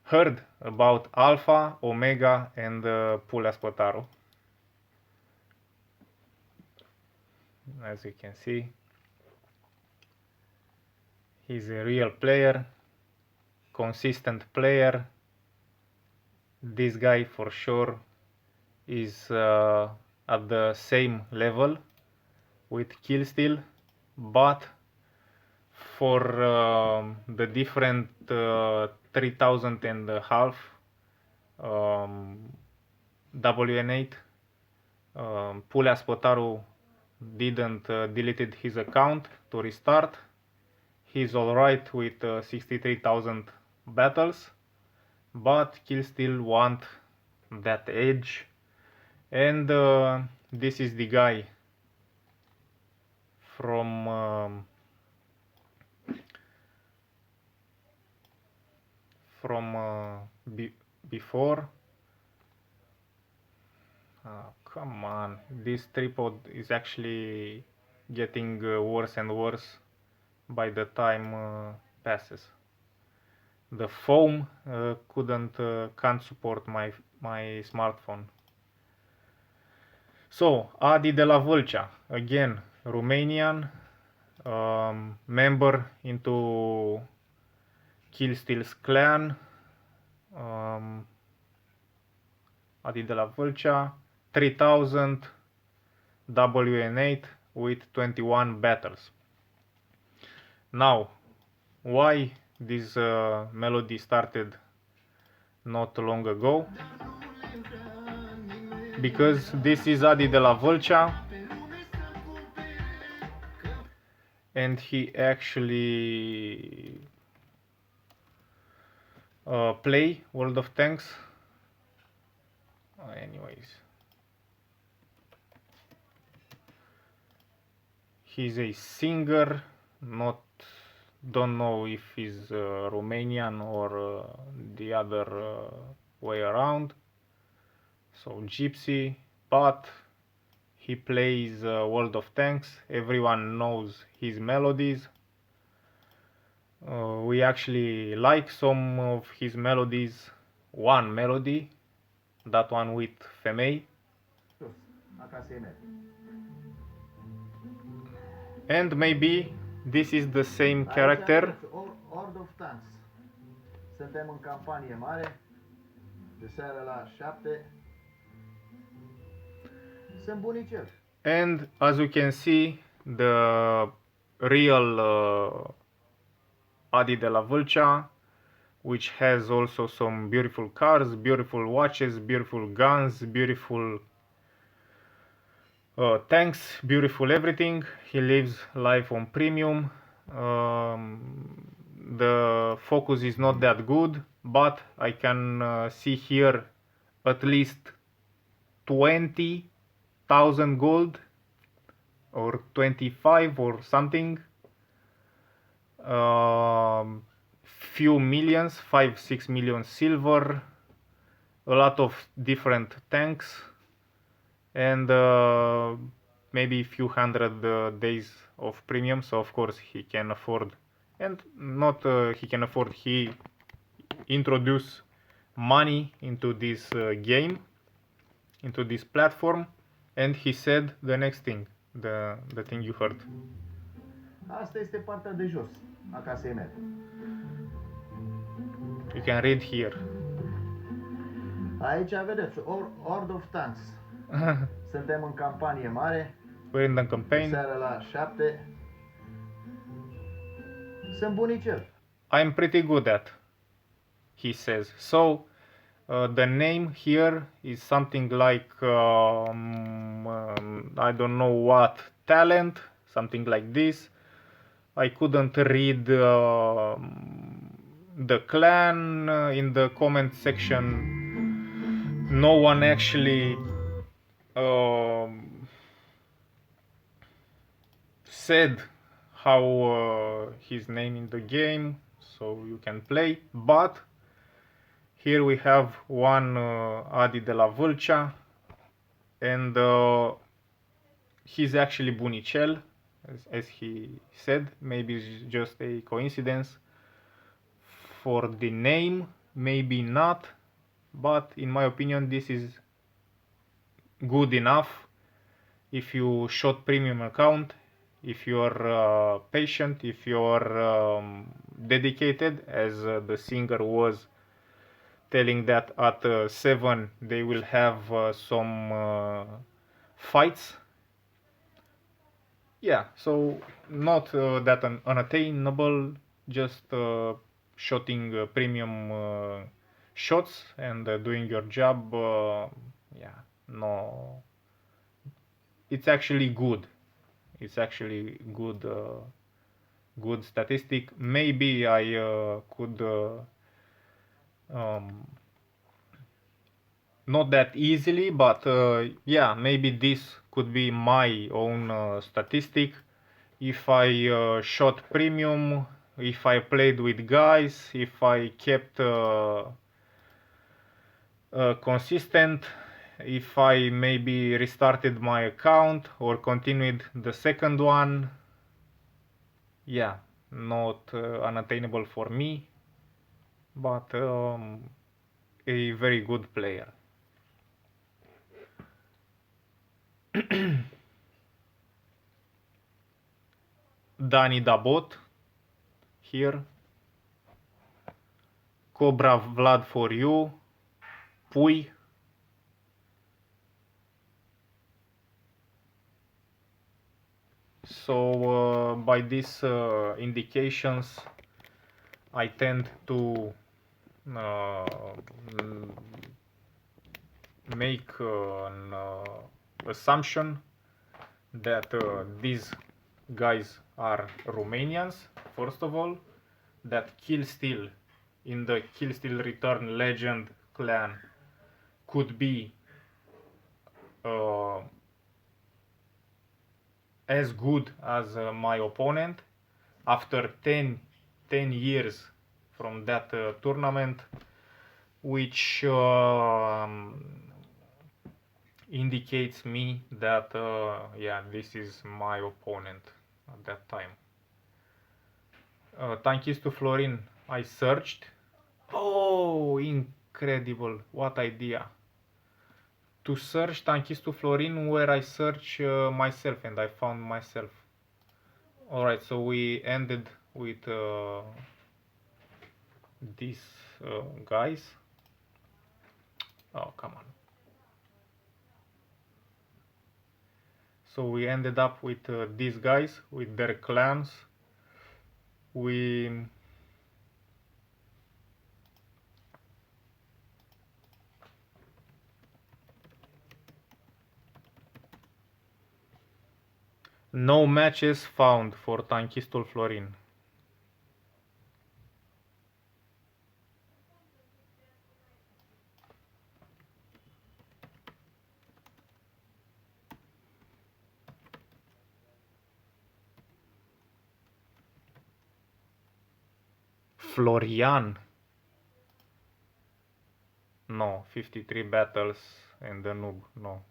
heard about Alpha, Omega, and Pulea Spătaru. As you can see, he's a real player, consistent player. This guy for sure is at the same level with Killsteel, but for the different 3,000 and a half WN8, Pulea Spătaru didn't deleted his account to restart. He's alright with 63,000 battles, but Killsteel want that edge, and this is the guy from before. Come on, this tripod is actually getting worse and worse by the time passes. The foam can't support my smartphone. So Adi de la Vâlcea, again, Romanian, member into Killsteel's clan. Adi de la Vâlcea, 3,000 WN8 with 21 battles. Now, why this melody started not long ago? Because this is Adi de la Vâlcea, and he actually play World of Tanks. Anyways, he's a singer, don't know if he's Romanian or the other way around. So Gypsy, but he plays World of Tanks. Everyone knows his melodies. We actually like some of his melodies. One melody, that one with Femei. And maybe this is the same Aici character. aveți Horde of Tanks. Suntem în campanie mare. De seara la 7. Sunt bunicel. And as you can see, the real Adi de la Vâlcea, which has also some beautiful cars, beautiful watches, beautiful guns, beautiful tanks, beautiful everything. He lives life on premium. The focus is not that good, but I can see here at least 20,000 gold or 25 or something. Few millions, 5-6 million silver, a lot of different tanks, and maybe a few hundred days of premium. So of course he can afford, and not he can afford, he introduce money into this game, into this platform, and he said the next thing, the thing you heard. Asta este partea de jos a casei mele. You can read here. Aici vedeți Horde of Tanks. Suntem în campanie mare. We're in the De campaign. seara la 7. Sunt bunicel. I'm pretty good at, he says. So the name here is something like I don't know what talent, something like this. I couldn't read the clan in the comment section. No one actually said how his name in the game, so you can play. But here we have one Adi de la Vâlcea, and he's actually Bunicel, as he said. Maybe it's just a coincidence for the name, maybe not, but in my opinion this is good enough. If you shot premium account, if you're patient, if you're dedicated, as the singer was telling that at 7 they will have some fights. Yeah, so not that unattainable, just shooting premium shots and doing your job. Yeah, no, it's actually good. It's actually good, good statistic. Maybe I could not that easily, but yeah, maybe this could be my own statistic. If I shot premium, if I played with guys, if I kept consistent, if I maybe restarted my account or continued the second one, yeah, not unattainable for me, but a very good player. Dani Dabot here. Cobra Vlad for you. Pui. So by these indications I tend to make an assumption that these guys are Romanians, first of all, that Kill Steal in the Kill Steal Return Legend clan could be as good as my opponent after 10 years from that tournament, which indicates me that yeah, this is my opponent at that time. Thanks to Florin, I searched. Oh, incredible, what idea. To search thanks to Florin where I search myself, and I found myself. Alright, so we ended with these guys. Oh, come on. So we ended up with these guys, with their clans. We no matches found for Tanchistul Florin. Florian. No, 53 battles and the noob. No.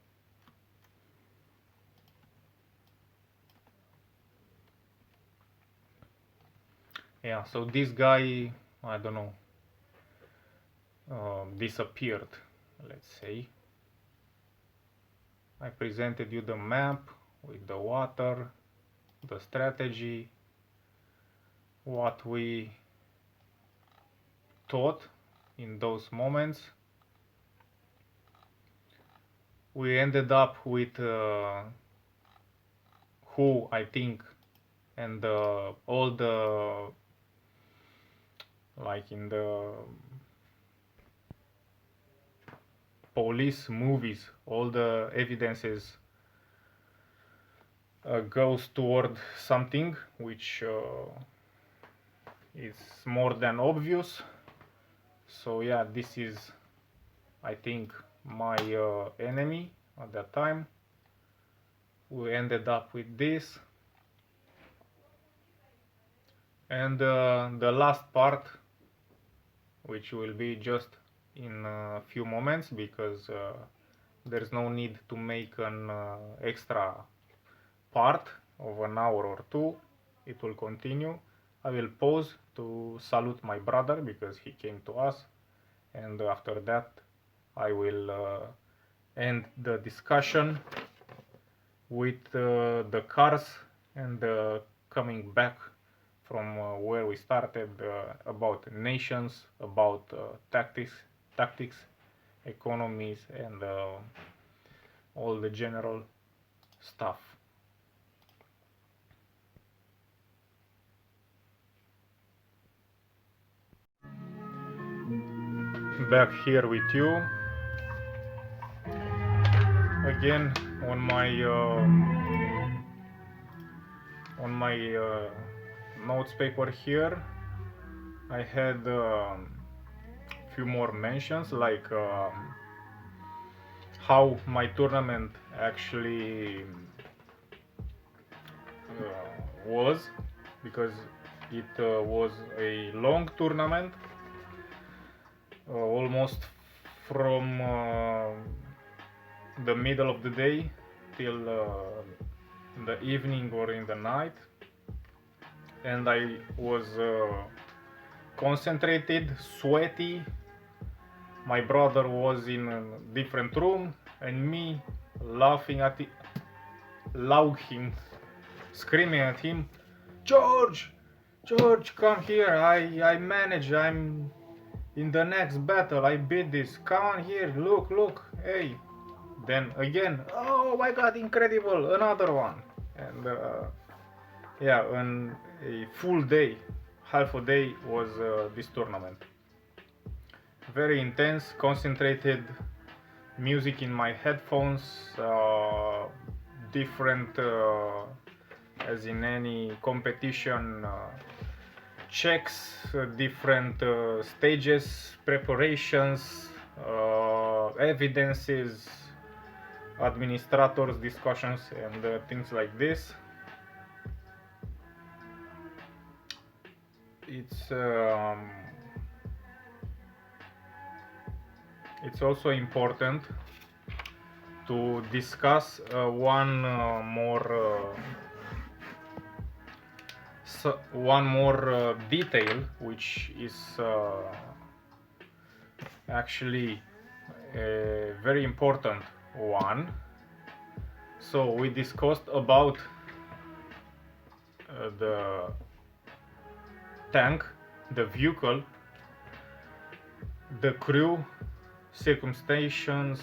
Yeah, so this guy, I don't know, disappeared, let's say. I presented you the map with the water, the strategy, what we thought in those moments. We ended up with who I think, and all the, like in the police movies, all the evidences goes toward something which is more than obvious. So yeah, this is, I think, my enemy at that time. We ended up with this, and the last part, which will be just in a few moments, because there's no need to make an extra part of an hour or two. It will continue. I will pause to salute my brother because he came to us, and after that I will end the discussion with the cars, and coming back from where we started, about nations, about tactics, economies, and all the general stuff. Back here with you again on my notes paper here. I had few more mentions, like how my tournament actually was, because it was a long tournament, almost from the middle of the day till the evening or in the night, and I was concentrated, sweaty. My brother was in a different room, and me laughing at it, laughing, screaming at him, George, George, come here. I manage. I'm in the next battle. I beat this. Come on here. Look, look. Hey. Then again, oh my God, incredible, another one. And yeah, and a full day, half a day was this tournament. Very intense, concentrated, music in my headphones, different, as in any competition, checks, different stages, preparations, evidences, administrators, discussions, and things like this. It's also important to discuss one more detail, which is actually a very important one. So we discussed about the tank, the vehicle, the crew, circumstances,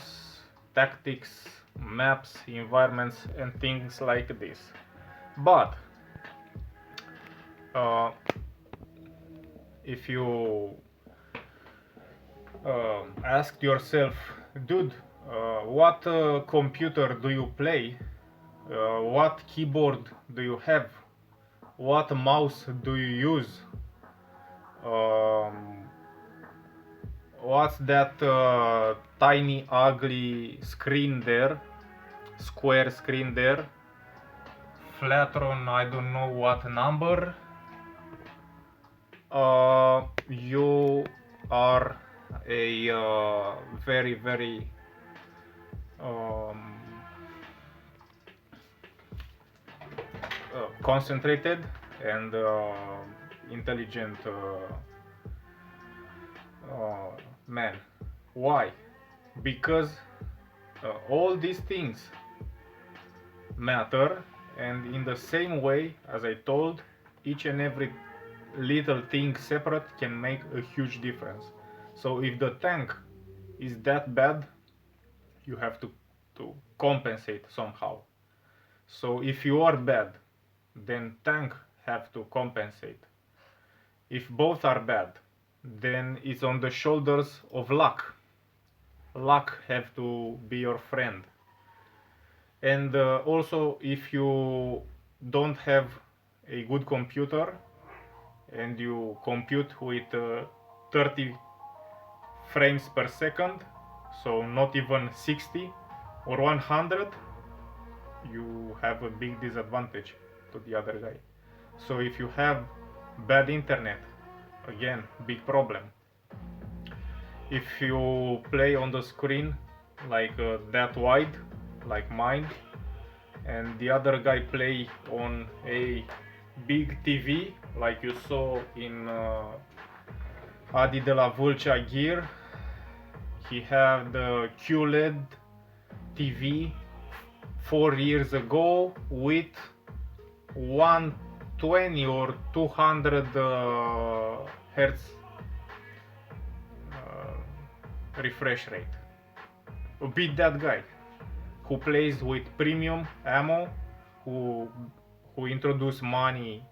tactics, maps, environments, and things like this. But if you ask yourself, dude, what computer do you play? What keyboard do you have? What mouse do you use? What's that tiny ugly screen there? Square screen there? Flatron, I don't know what number. You are a very, very concentrated and intelligent man. Why? Because all these things matter, and in the same way as I told, each and every little thing separate can make a huge difference. So if the tank is that bad, you have to compensate somehow. So if you are bad, then tank have to compensate. If both are bad, then it's on the shoulders of luck. Luck have to be your friend. And also, if you don't have a good computer and you compute with 30 frames per second, so not even 60 or 100, you have a big disadvantage to the other guy. So if you have bad internet, again, big problem. If you play on the screen like that wide, like mine, and the other guy play on a big TV, like you saw in Adi de la Vâlcea gear, he had the QLED TV 4 years ago with 120 or 200 hertz refresh rate. Beat that guy who plays with premium ammo, who introduce money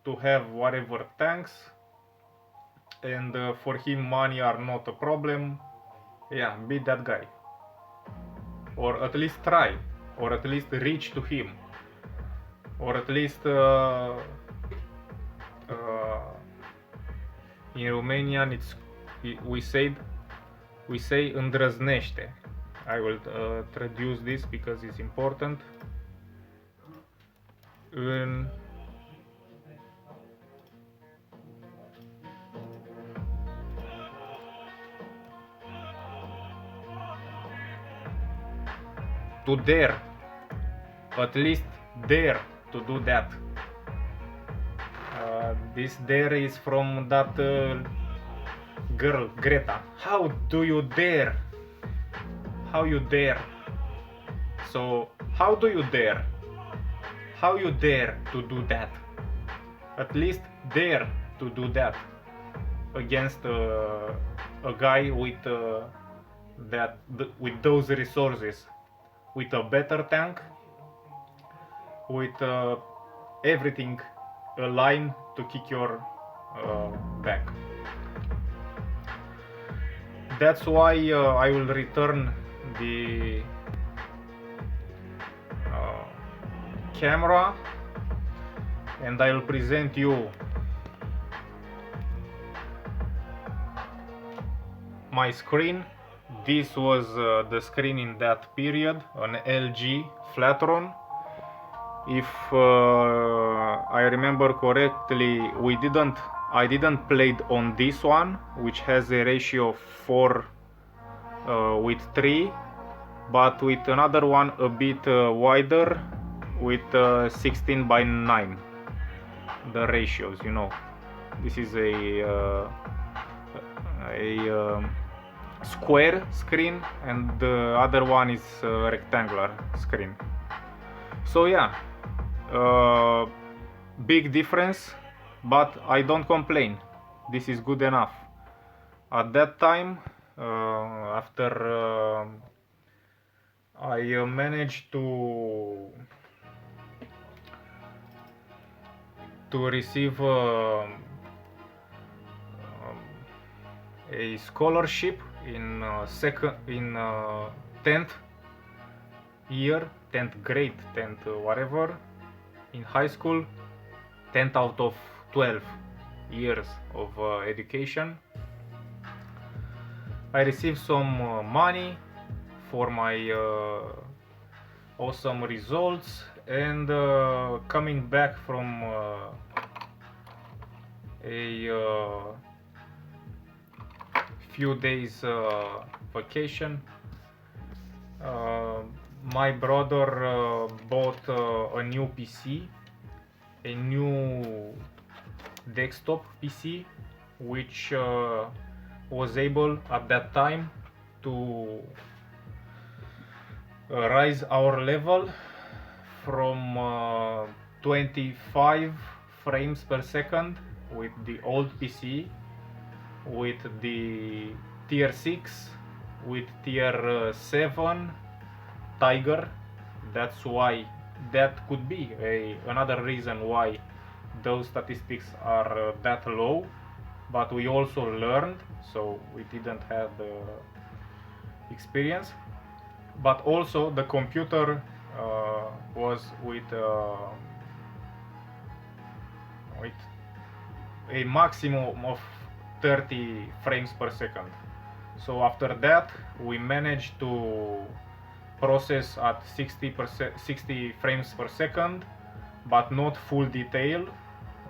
to have whatever tanks, and for him money are not a problem. Yeah, beat that guy, or at least try, or at least reach to him, or at least in Romanian we say îndrăznește. I will traduce this because it's important. To dare, at least dare to do that. This dare is from that girl, Greta. How do you dare? How you dare? So, how do you dare? How you dare to do that? At least dare to do that against a guy with with those resources, with a better tank, with everything aligned to kick your back. That's why I will return the camera and I will present you my screen. This was the screen in that period, an LG Flatron. If I remember correctly, I didn't play on this one, which has a ratio of 4 with 3, but with another one a bit wider with 16 by 9. The ratios, you know. This is a square screen and the other one is a rectangular screen. So yeah, big difference, but I don't complain. This is good enough. At that time, after I managed to receive a scholarship in second in 10th year, 10th grade, 10th whatever, in high school, 10th out of 12 years of education. I received some money for my awesome results, and coming back from a few days vacation, uh, my brother bought a new PC, a new desktop PC, which was able at that time to rise our level from 25 frames per second with the old PC, with the tier 6, with tier 7 Tiger. That's why that could be another reason why those statistics are that low, but we also learned, so we didn't have the experience. But also the computer was with a maximum of 30 frames per second. So after that we managed to process at 60 frames per second, but not full detail.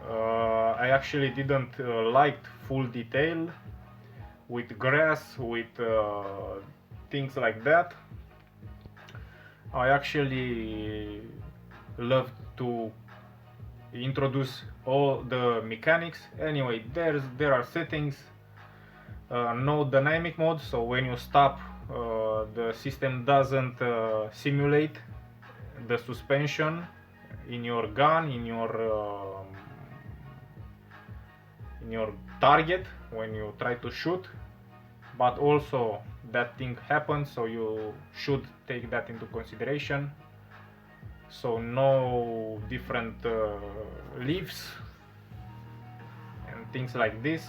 I actually didn't like full detail with grass, with things like that. I actually love to introduce all the mechanics. Anyway, there are settings, no dynamic mode, so when you stop, the system doesn't simulate the suspension in your gun, in your target when you try to shoot. But also that thing happens, so you should take that into consideration. So no different leaves and things like this.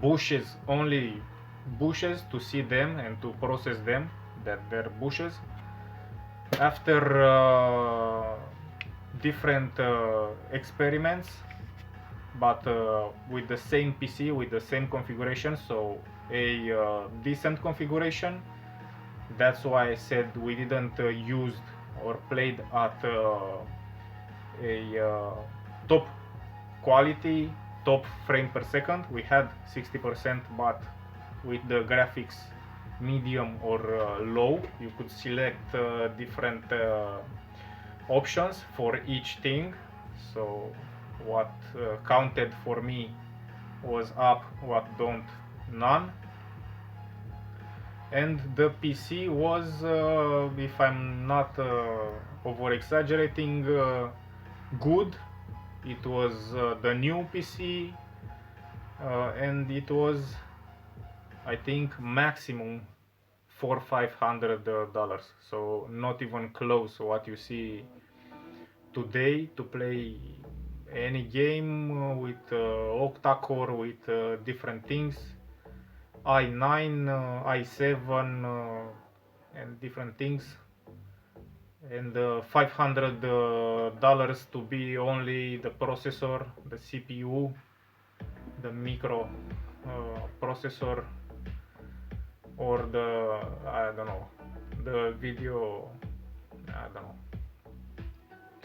Bushes, only bushes to see them and to process them, that they're bushes. After different experiments, but with the same PC, with the same configuration, so a decent configuration. That's why I said we didn't use or played at a top quality, top frame per second. We had 60%, but with the graphics medium or low, you could select different options for each thing. So what counted for me was up, what don't, none. And the PC was, if I'm not over exaggerating, good. It was the new PC, and it was, I think, maximum $400-500, so not even close to what you see today to play any game with octa-core, with different things, i9, i7, and different things, and $500 to be only the processor, the CPU, the micro processor, or the, I don't know, the video, I don't know.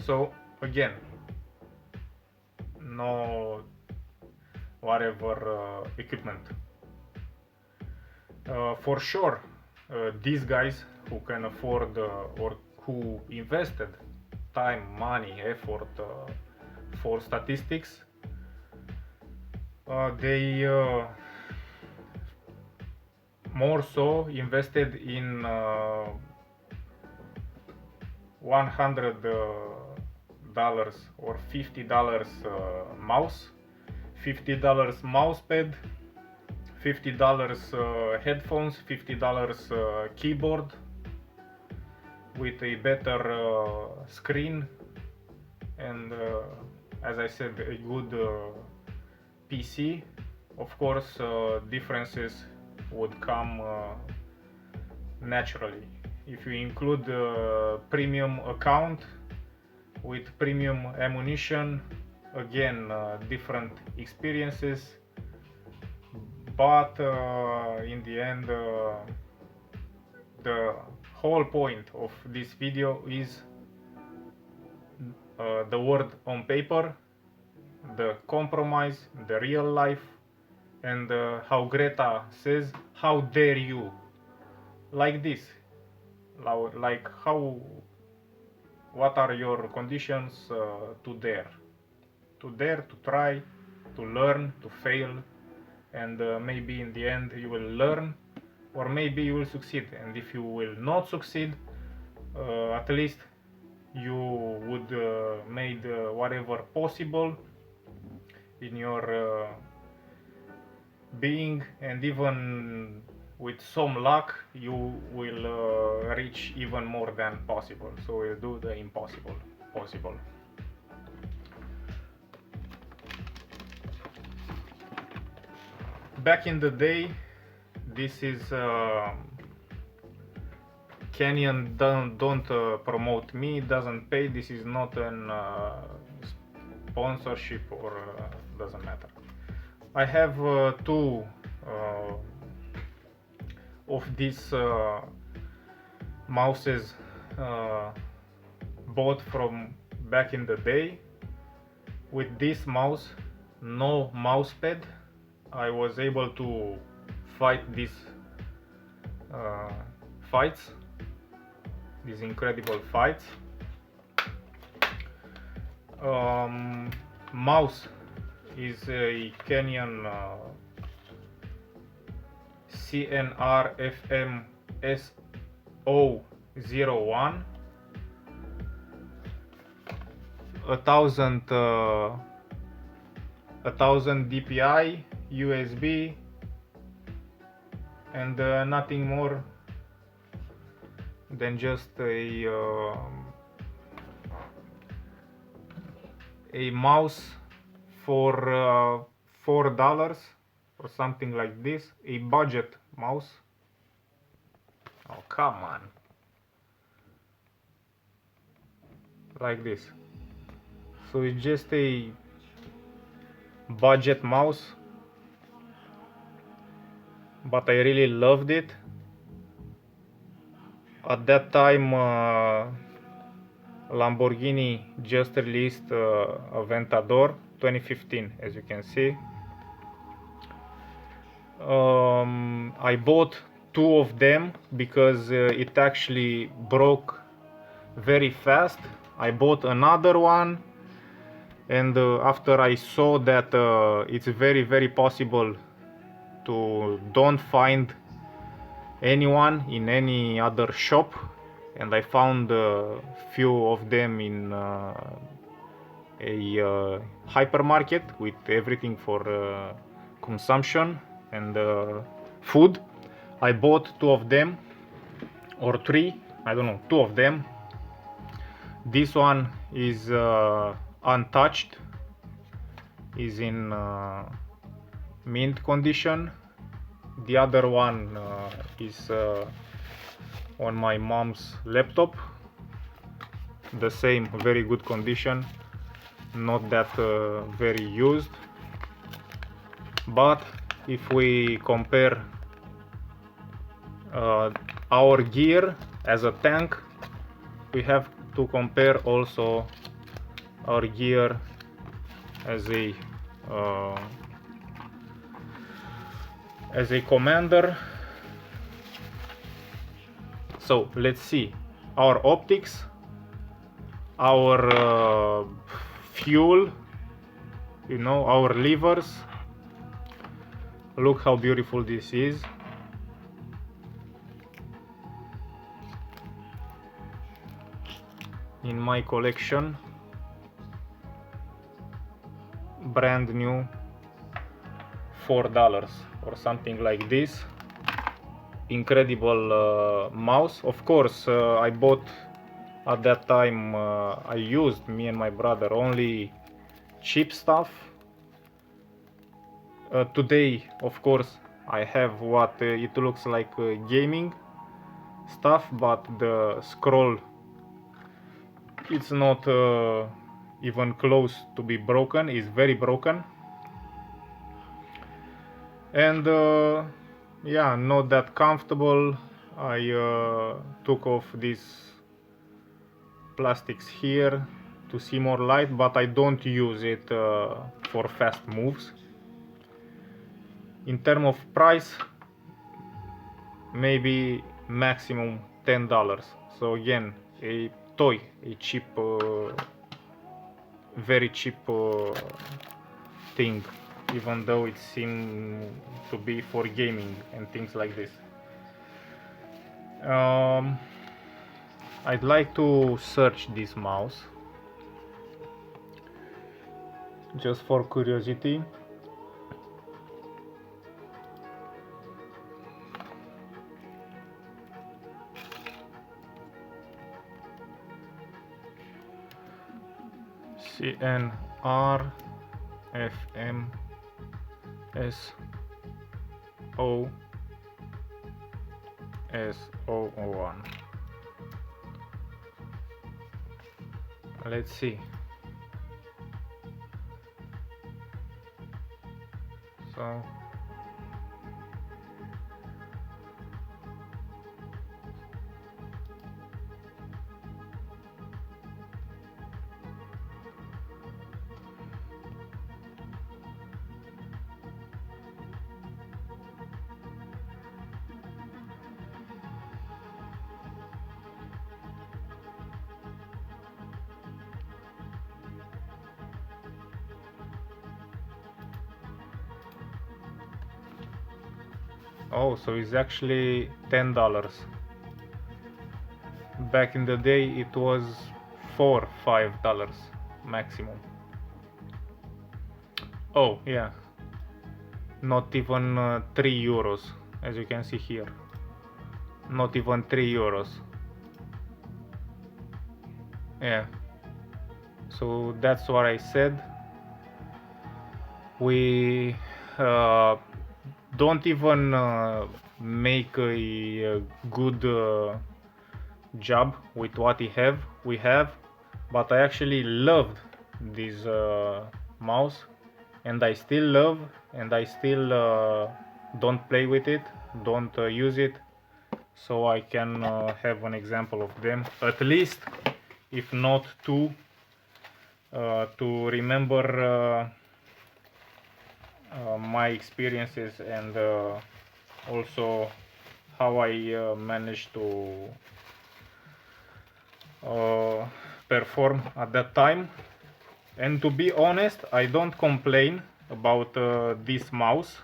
So again, no whatever equipment. For sure, these guys who can afford or who invested time, money, effort for statistics, they more so invested in $100 or $50 mouse, $50 mouse pad, $50 headphones, $50 keyboard with a better screen, and as I said, a good PC. Of course, differences would come naturally. If you include premium account with premium ammunition, again, different experiences, but in the end, the whole point of this video is the word on paper, the compromise, the real life, and how Greta says, how dare you, like this, like how, what are your conditions to dare, to try, to learn, to fail, and maybe in the end you will learn, or maybe you will succeed, and if you will not succeed, at least you would made whatever possible in your being, and even with some luck you will reach even more than possible, so we'll do the impossible possible. Back in the day, this is Canyon don't promote me, doesn't pay, this is not an sponsorship, or doesn't matter. I have two of these mouses bought from back in the day. With this mouse, no mouse pad, I was able to fight these fights, these incredible fights. Mouse is a Canyon CNR FM S001, 1000 DPI, USB, and nothing more than just a mouse for $4 or something like this, a budget mouse. Oh, come on, like this. So it's just a budget mouse, but I really loved it. At that time, Lamborghini just released Aventador 2015, as you can see. I bought two of them because it actually broke very fast. I bought another one, and after I saw that it's very possible to don't find anyone in any other shop, and I found a few of them in a hypermarket with everything for consumption and food. I bought two of them, or three, I don't know, two of them. This one is untouched, is in mint condition. The other one is on my mom's laptop, the same, very good condition, not that very used. But if we compare our gear as a tank, we have to compare also our gear as a commander. So let's see our optics, our fuel, you know, our levers. Look how beautiful this is. In my collection, brand new $4 or something like this. Incredible mouse. Of course, I bought at that time, I used, me and my brother, only cheap stuff. Today, of course, I have what it looks like gaming stuff, but the scroll, it's not even close to be broken. It's very broken, and yeah, not that comfortable. I took off these plastics here to see more light, but I don't use it for fast moves. In terms of price, maybe maximum $10. So again, a toy, a cheap, very cheap thing, even though it seemed to be for gaming and things like this. I'd like to search this mouse just for curiosity. CNR FM SO S001. Let's see. So oh, so it's actually $10. Back in the day it was $4-5 maximum. Oh yeah, not even €3, as you can see here. Not even €3. Yeah, so that's what I said. We don't even make a good job with what we have, but I actually loved this mouse, and I still love, and I still don't play with it, don't use it, so I can have an example of them, at least, if not two, to remember my experiences, and also how I managed to perform at that time. And to be honest, I don't complain about this mouse.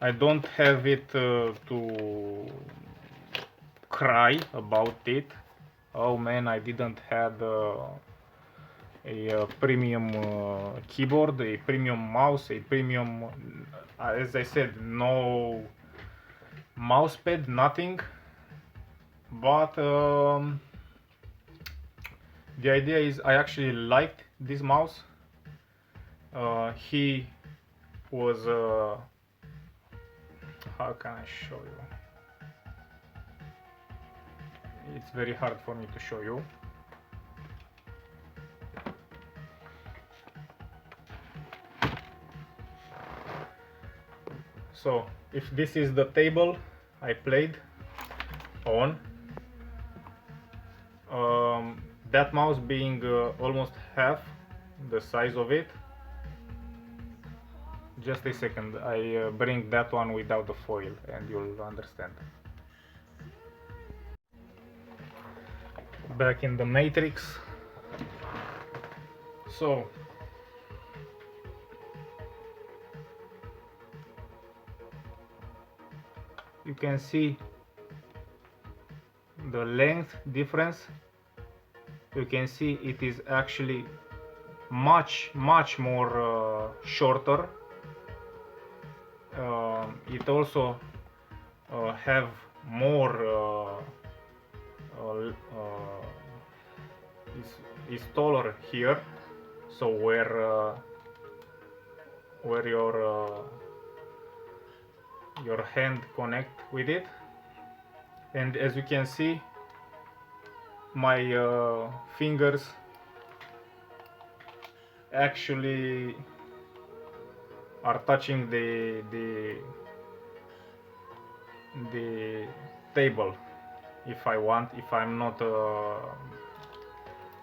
I don't have it to cry about it. Oh man, I didn't have a premium keyboard, a premium mouse, a premium, as I said, no mousepad, nothing. But the idea is I actually liked this mouse. He was, how can I show you? It's very hard for me to show you. So if this is the table I played on, that mouse being almost half the size of it. Just a second, I bring that one without the foil and you'll understand. Back in the matrix. So you can see the length difference. You can see it is actually much more shorter. It also have more is taller here, so where your hand connect with it, and as you can see, my fingers actually are touching the table if I want, if I'm not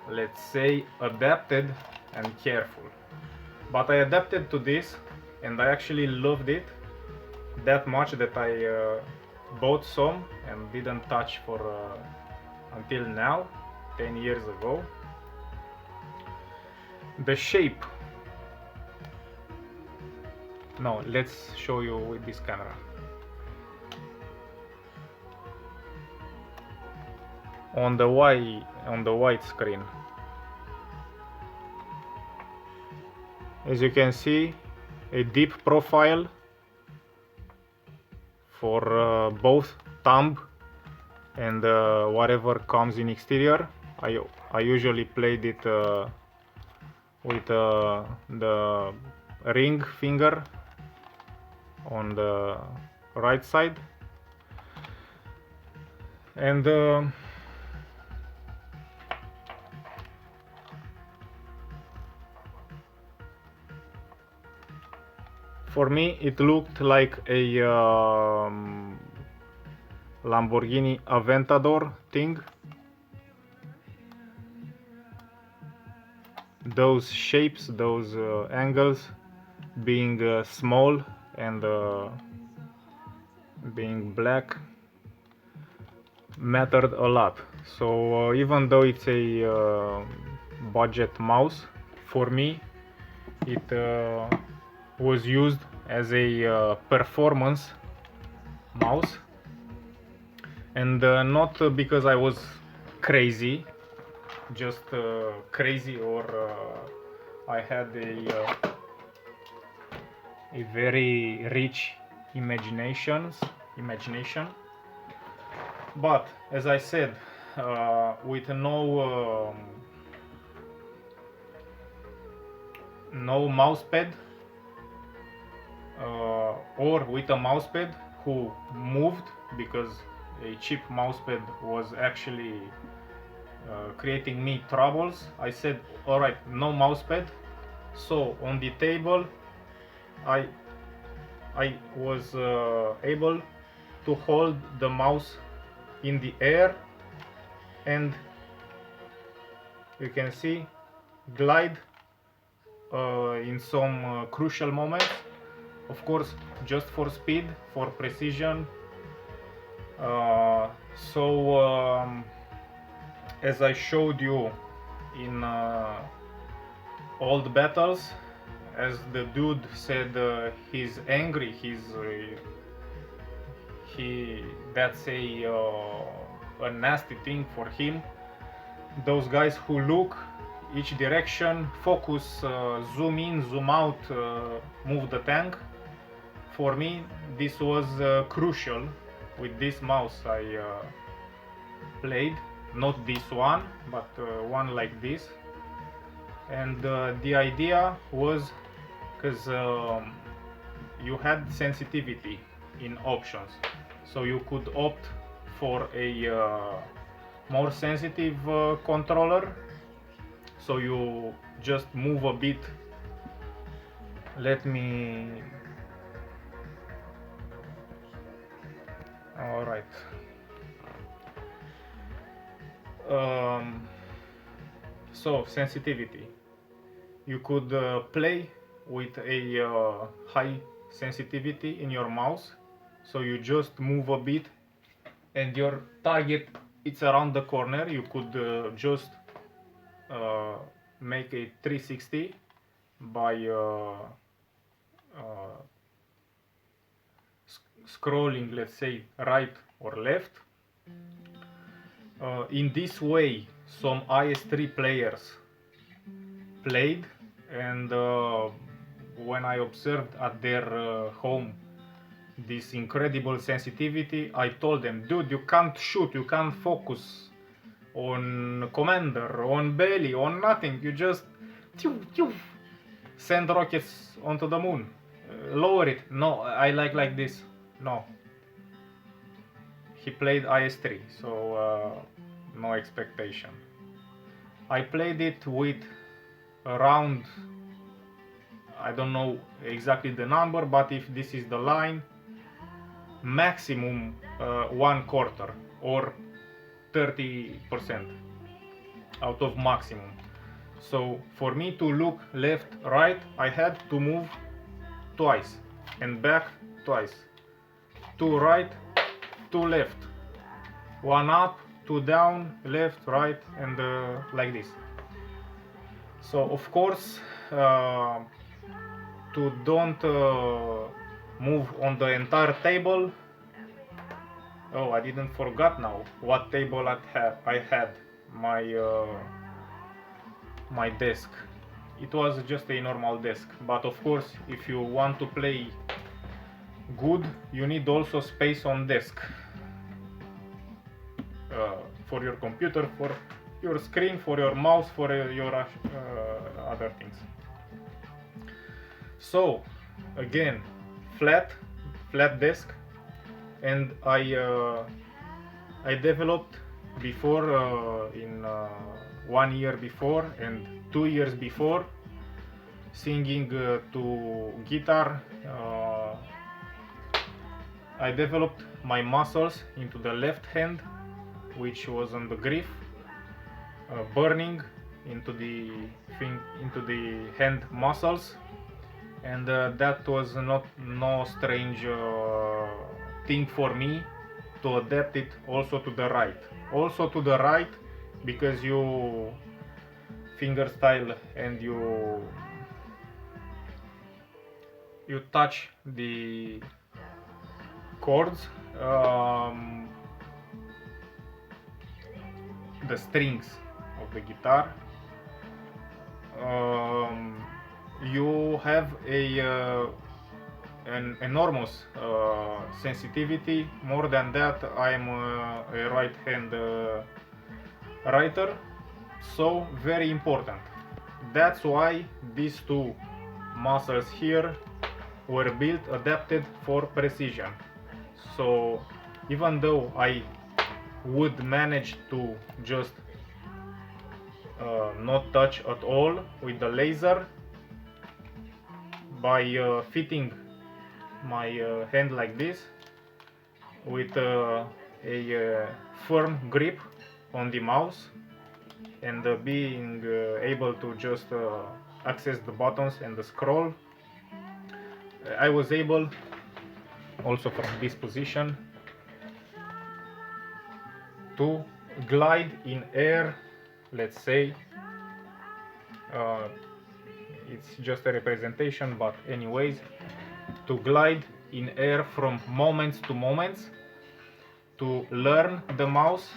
let's say adapted and careful. But I adapted to this and I actually loved it that much that I bought some and didn't touch for until now, 10 years ago. The shape, no, let's show you with this camera. On the white screen, as you can see, a deep profile for both thumb and whatever comes in exterior. I usually played it with the ring finger on the right side, and for me it looked like a Lamborghini Aventador thing. Those shapes, those angles being small and being black mattered a lot. So even though it's a budget mouse, for me it was used as a performance mouse, and not because I was crazy, just crazy, or I had a very rich imagination. But as I said, with no mousepad, or with a mousepad who moved, because a cheap mousepad was actually creating me troubles. I said, all right, no mousepad. So on the table, I was able to hold the mouse in the air, and you can see glide in some crucial moments, of course, just for speed, for precision. As I showed you in old battles, as the dude said, he's angry, that's a nasty thing for him. Those guys who look each direction, focus, zoom in, zoom out, move the tank. For me, this was crucial. With this mouse I played, not this one, but one like this. And the idea was, because you had sensitivity in options, so you could opt for a more sensitive controller, so you just move a bit. Let me, all right. So sensitivity, you could play with a high sensitivity in your mouse, so you just move a bit and your target, it's around the corner. You could just make a 360 by scrolling, let's say, right or left. In this way, some IS3 players played, And when I observed at their home this incredible sensitivity, I told them, dude, you can't shoot, you can't focus on commander, on belly, on nothing. You just send rockets onto the moon. Lower it. No, I like this. No. He played IS-3, so no expectation. I played it with around, I don't know exactly the number, but if this is the line, maximum 1/4 or 30% out of maximum. So for me to look left, right, I had to move twice and back twice. Two right, two left. One up, two down, left, right, and like this. So of course, to don't move on the entire table. Oh, I didn't forget now what table I had. My desk. It was just a normal desk, but of course, if you want to play good, you need also space on desk for your computer, for your screen, for your mouse, for your other things. So again, flat desk, and I developed before in 1 year before and 2 years before singing to guitar. I developed my muscles into the left hand, which was on the grip, burning into the hand muscles, and that was no strange thing for me to adapt it also to the right. Also to the right, because you finger style and you touch the chords, the strings of the guitar. You have an enormous sensitivity. More than that, I'm a right hand writer, so very important. That's why these two muscles here were built, adapted for precision. So even though I would manage to just not touch at all with the laser, by fitting my hand like this with a firm grip on the mouse, and being able to just access the buttons and the scroll, I was able also from this position to glide in air. Let's say it's just a representation, but anyways, to glide in air from moments to moments, to learn the mouse,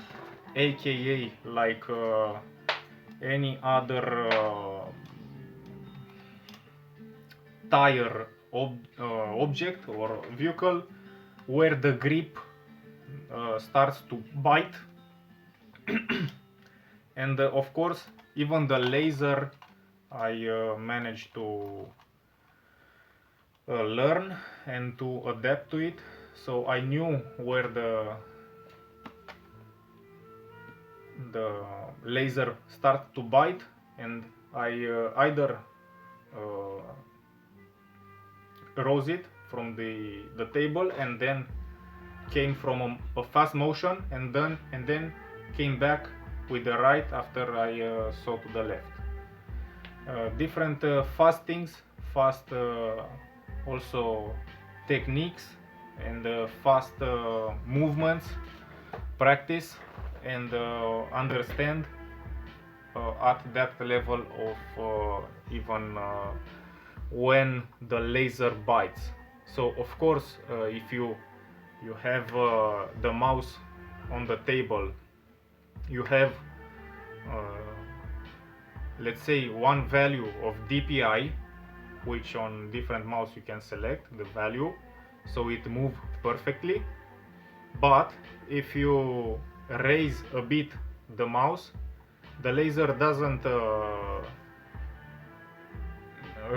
aka like any other tire object or vehicle, where the grip starts to bite. And of course, even the laser I managed to learn and to adapt to it. So I knew where the laser started to bite, and I either rose it from the table and then came from a fast motion, and then came back with the right after I saw to the left. Different fast things, fast also techniques, and fast movements, practice and understand at that level of even when the laser bites. So of course, if you have the mouse on the table, you have let's say one value of DPI, which on different mouse you can select the value so it moves perfectly. But if you raise a bit the mouse, the laser doesn't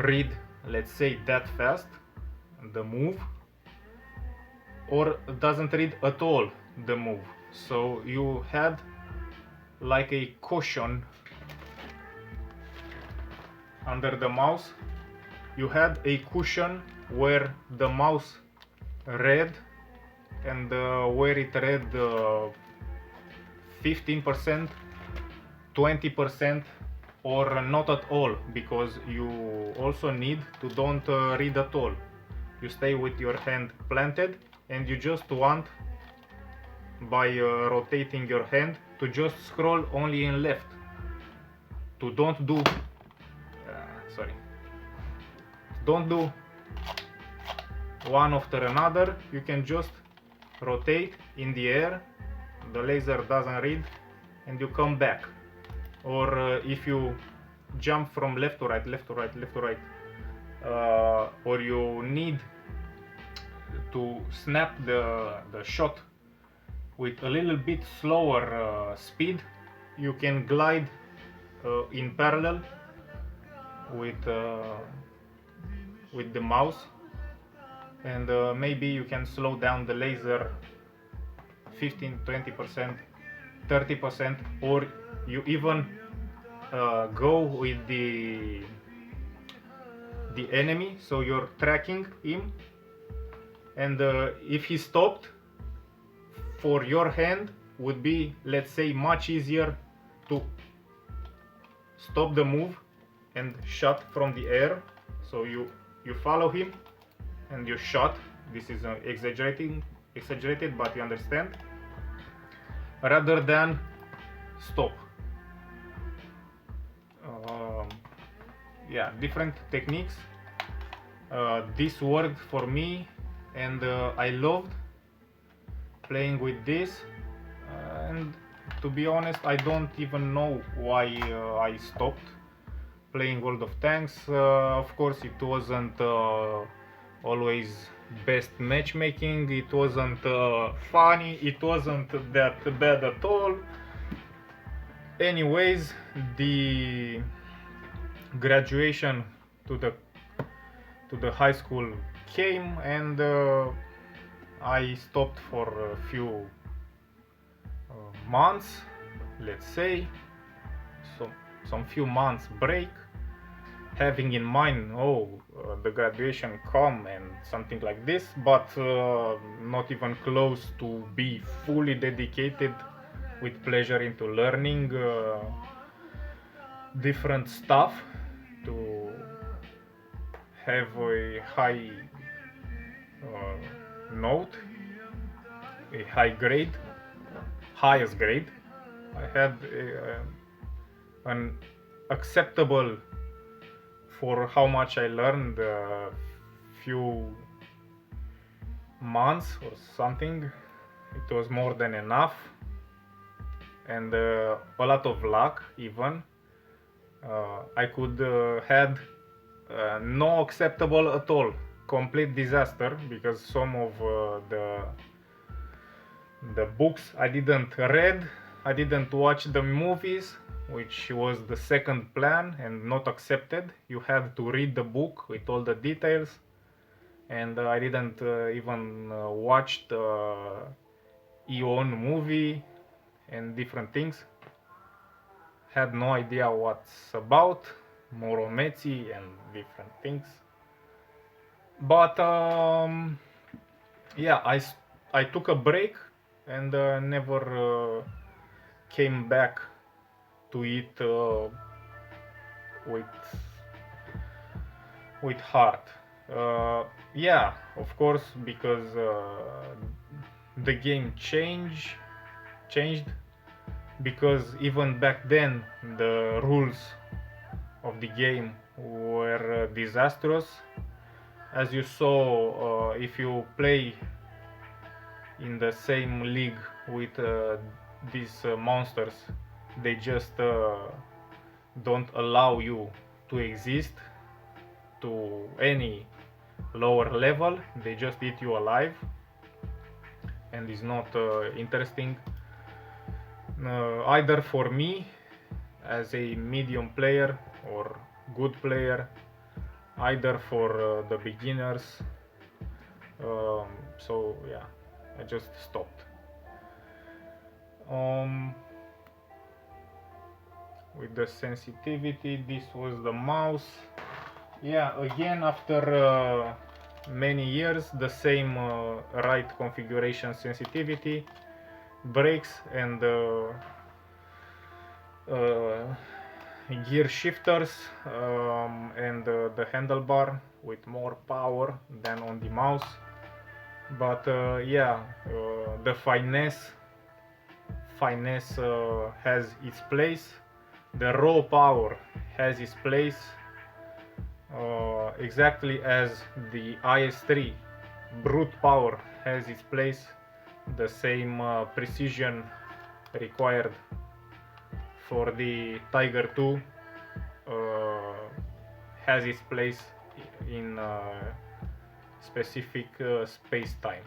read, let's say, that fast the move, or doesn't read at all the move. So you had like a cushion under the mouse. You had a cushion where the mouse read, and where it read 15%, 20%, or not at all, because you also need to don't read at all. You stay with your hand planted, and you just want, by rotating your hand, to just scroll only in left, to don't do don't do one after another. You can just rotate in the air, the laser doesn't read, and you come back. Or if you jump from left to right, left to right, left to right, or you need to snap the shot with a little bit slower speed, you can glide in parallel with the mouse, and maybe you can slow down the laser 15, 20%, 30%, or you even go with the enemy, so you're tracking him, and if he stopped, for your hand would be, let's say, much easier to stop the move and shot from the air. So you follow him and you shot. This is exaggerated, but you understand, rather than stop. Yeah, different techniques. This worked for me, and I loved playing with this, and to be honest, I don't even know why I stopped playing World of Tanks. Of course, it wasn't always best matchmaking, it wasn't funny, it wasn't that bad at all. Anyways, the graduation to the high school came, and I stopped for a few months, let's say, some few months break, having in mind, the graduation come and something like this, but not even close to be fully dedicated with pleasure into learning different stuff, to have a high note, a high grade, highest grade. I had an acceptable, for how much I learned, few months or something. It was more than enough, and a lot of luck even. I could had no acceptable at all, complete disaster, because some of the books I didn't read, I didn't watch the movies, which was the second plan and not accepted. You had to read the book with all the details, and I didn't even watch the Eon movie and different things. Had no idea what's about, Morometsi and different things. But yeah, I took a break, and never came back to it with heart. Yeah, of course, because the game changed, because even back then the rules of the game were disastrous. As you saw, if you play in the same league with these monsters, they just don't allow you to exist to any lower level. They just eat you alive, and is not interesting either for me as a medium player or good player, either for the beginners. So yeah, I just stopped. With the sensitivity, this was the mouse. Yeah, again after many years, the same right configuration sensitivity, brakes and gear shifters, and the handlebar with more power than on the mouse. But yeah, the finesse has its place. The raw power has its place, exactly as the IS3 brute power has its place. The same precision required for the Tiger 2 has its place in specific space-time.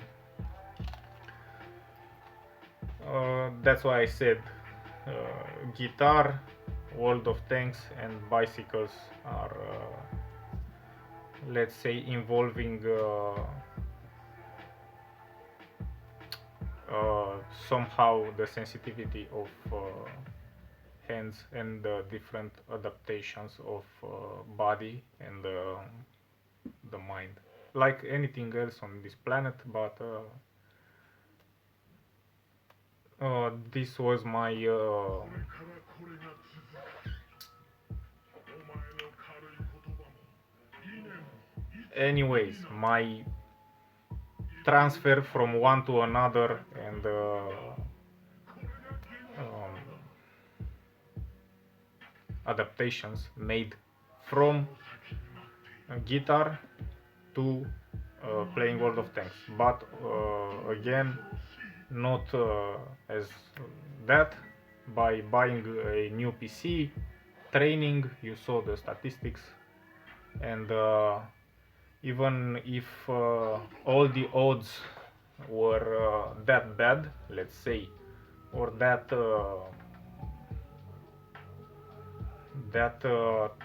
That's why I said guitar, World of Tanks, and bicycles are, let's say, involving somehow the sensitivity of hands and the different adaptations of body and the mind, like anything else on this planet. But this was my anyways, my transfer from one to another, and um, adaptations made from guitar to playing World of Tanks. But again, not as that, by buying a new PC, training. You saw the statistics, and even if all the odds were that bad, let's say, or that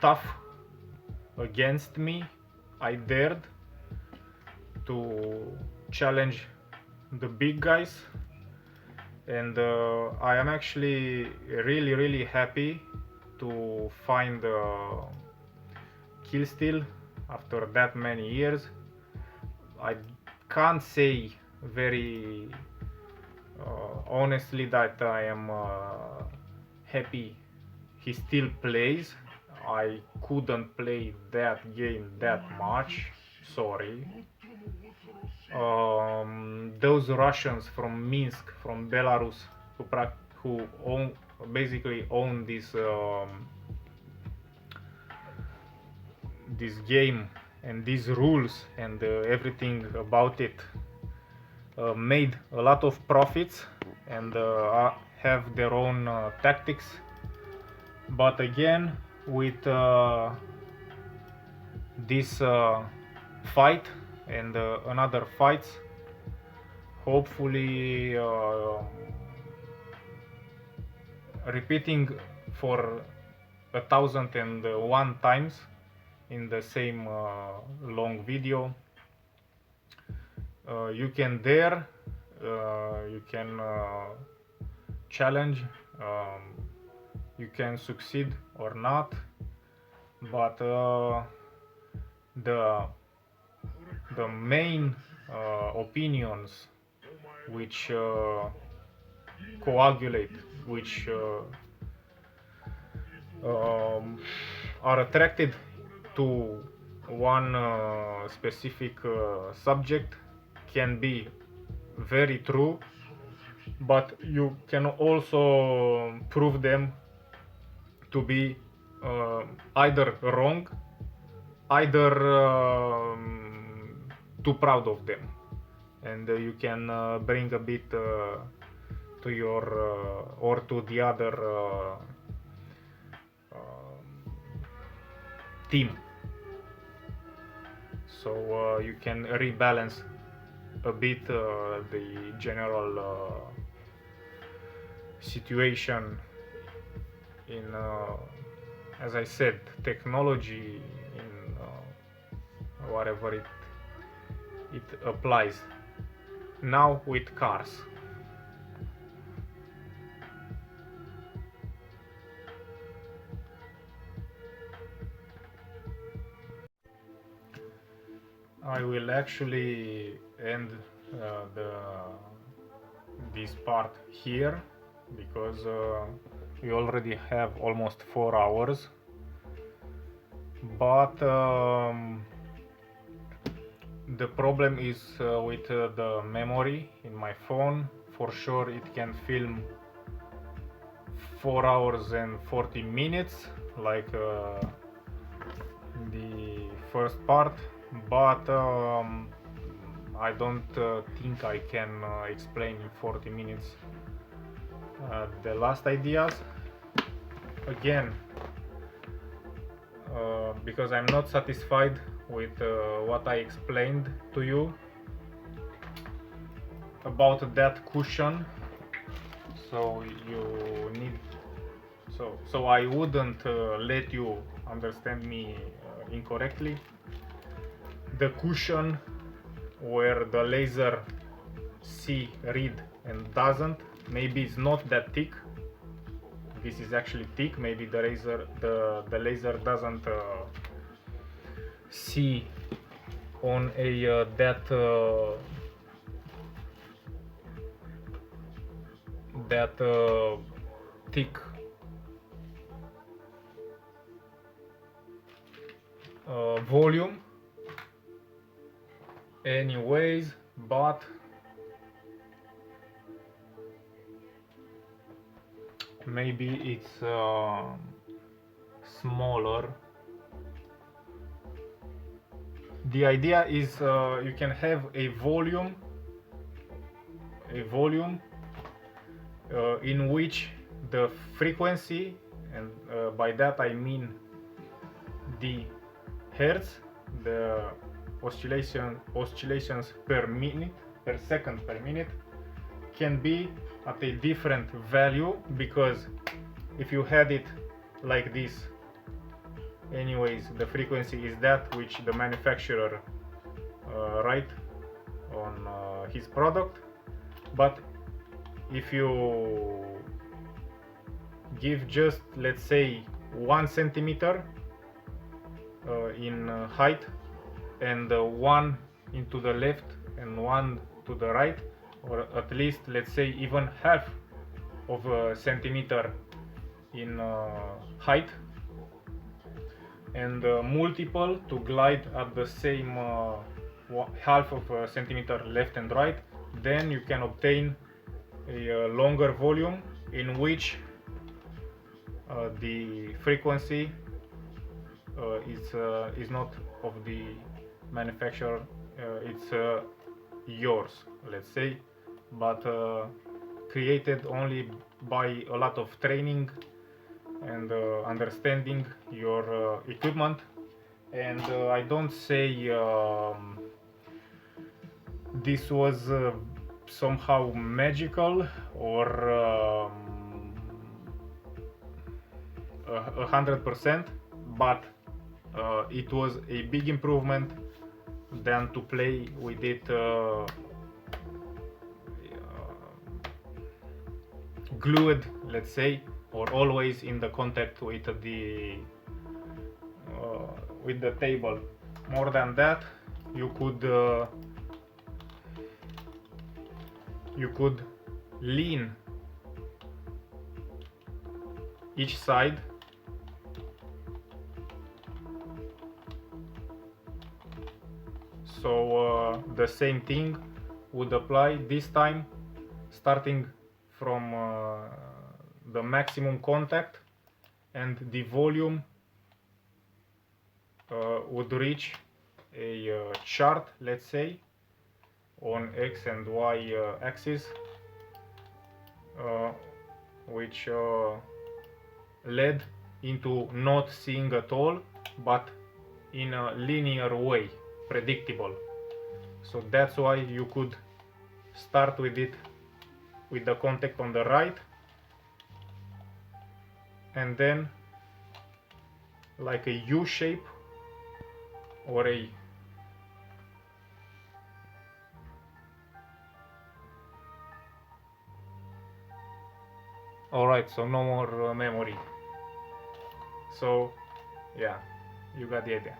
tough against me, I dared to challenge the big guys, and I am actually really happy to find kill steal after that many years. I can't say very honestly that I am happy he still plays. I couldn't play that game that much, sorry. Those Russians from Minsk, from Belarus, who basically own this game and these rules and everything about it, made a lot of profits and have their own tactics. But again, with this fight and another fights, hopefully repeating for 1,001 times in the same long video, you can dare, you can challenge, you can succeed or not, but the main opinions which coagulate, which are attracted to one specific subject can be very true, but you can also prove them to be either wrong, either too proud of them, and you can bring a bit to your or to the other steam. So you can rebalance a bit the general situation in, as I said, technology, in whatever it applies. Now with cars. I will actually end the this part here because we already have almost 4 hours, but the problem is with the memory in my phone. For sure it can film 4 hours and 40 minutes like the first part, but I don't think I can explain in 40 minutes the last ideas. Again, because I'm not satisfied with what I explained to you about that cushion, so you need, so I wouldn't let you understand me incorrectly. The cushion where the laser see, read and doesn't, maybe it's not that thick. This is actually thick. Maybe the laser doesn't see on a that thick volume anyways, but maybe it's smaller. The idea is you can have a volume in which the frequency, and by that I mean the hertz, the oscillations per second per minute, can be at a different value, because if you had it like this, anyways, the frequency is that which the manufacturer write on his product. But if you give just, let's say, 1 centimeter in height, and 1 into the left and 1 to the right, or at least, let's say, even half of a centimeter in height, and multiple to glide at the same half of a centimeter left and right, then you can obtain a longer volume in which the frequency is not of the manufacturer, it's yours, let's say, but created only by a lot of training and understanding your equipment. And I don't say this was somehow magical or 100%, but it was a big improvement than to play with it glued, let's say, or always in the contact with the table. More than that, you could lean each side so the same thing would apply this time, starting from the maximum contact, and the volume would reach a chart, let's say, on X and Y axis, which led into not seeing at all, but in a linear way, predictable. So that's why you could start with it with the contact on the right, and then like a U shape or a alright, so no more memory. So yeah, you got the idea.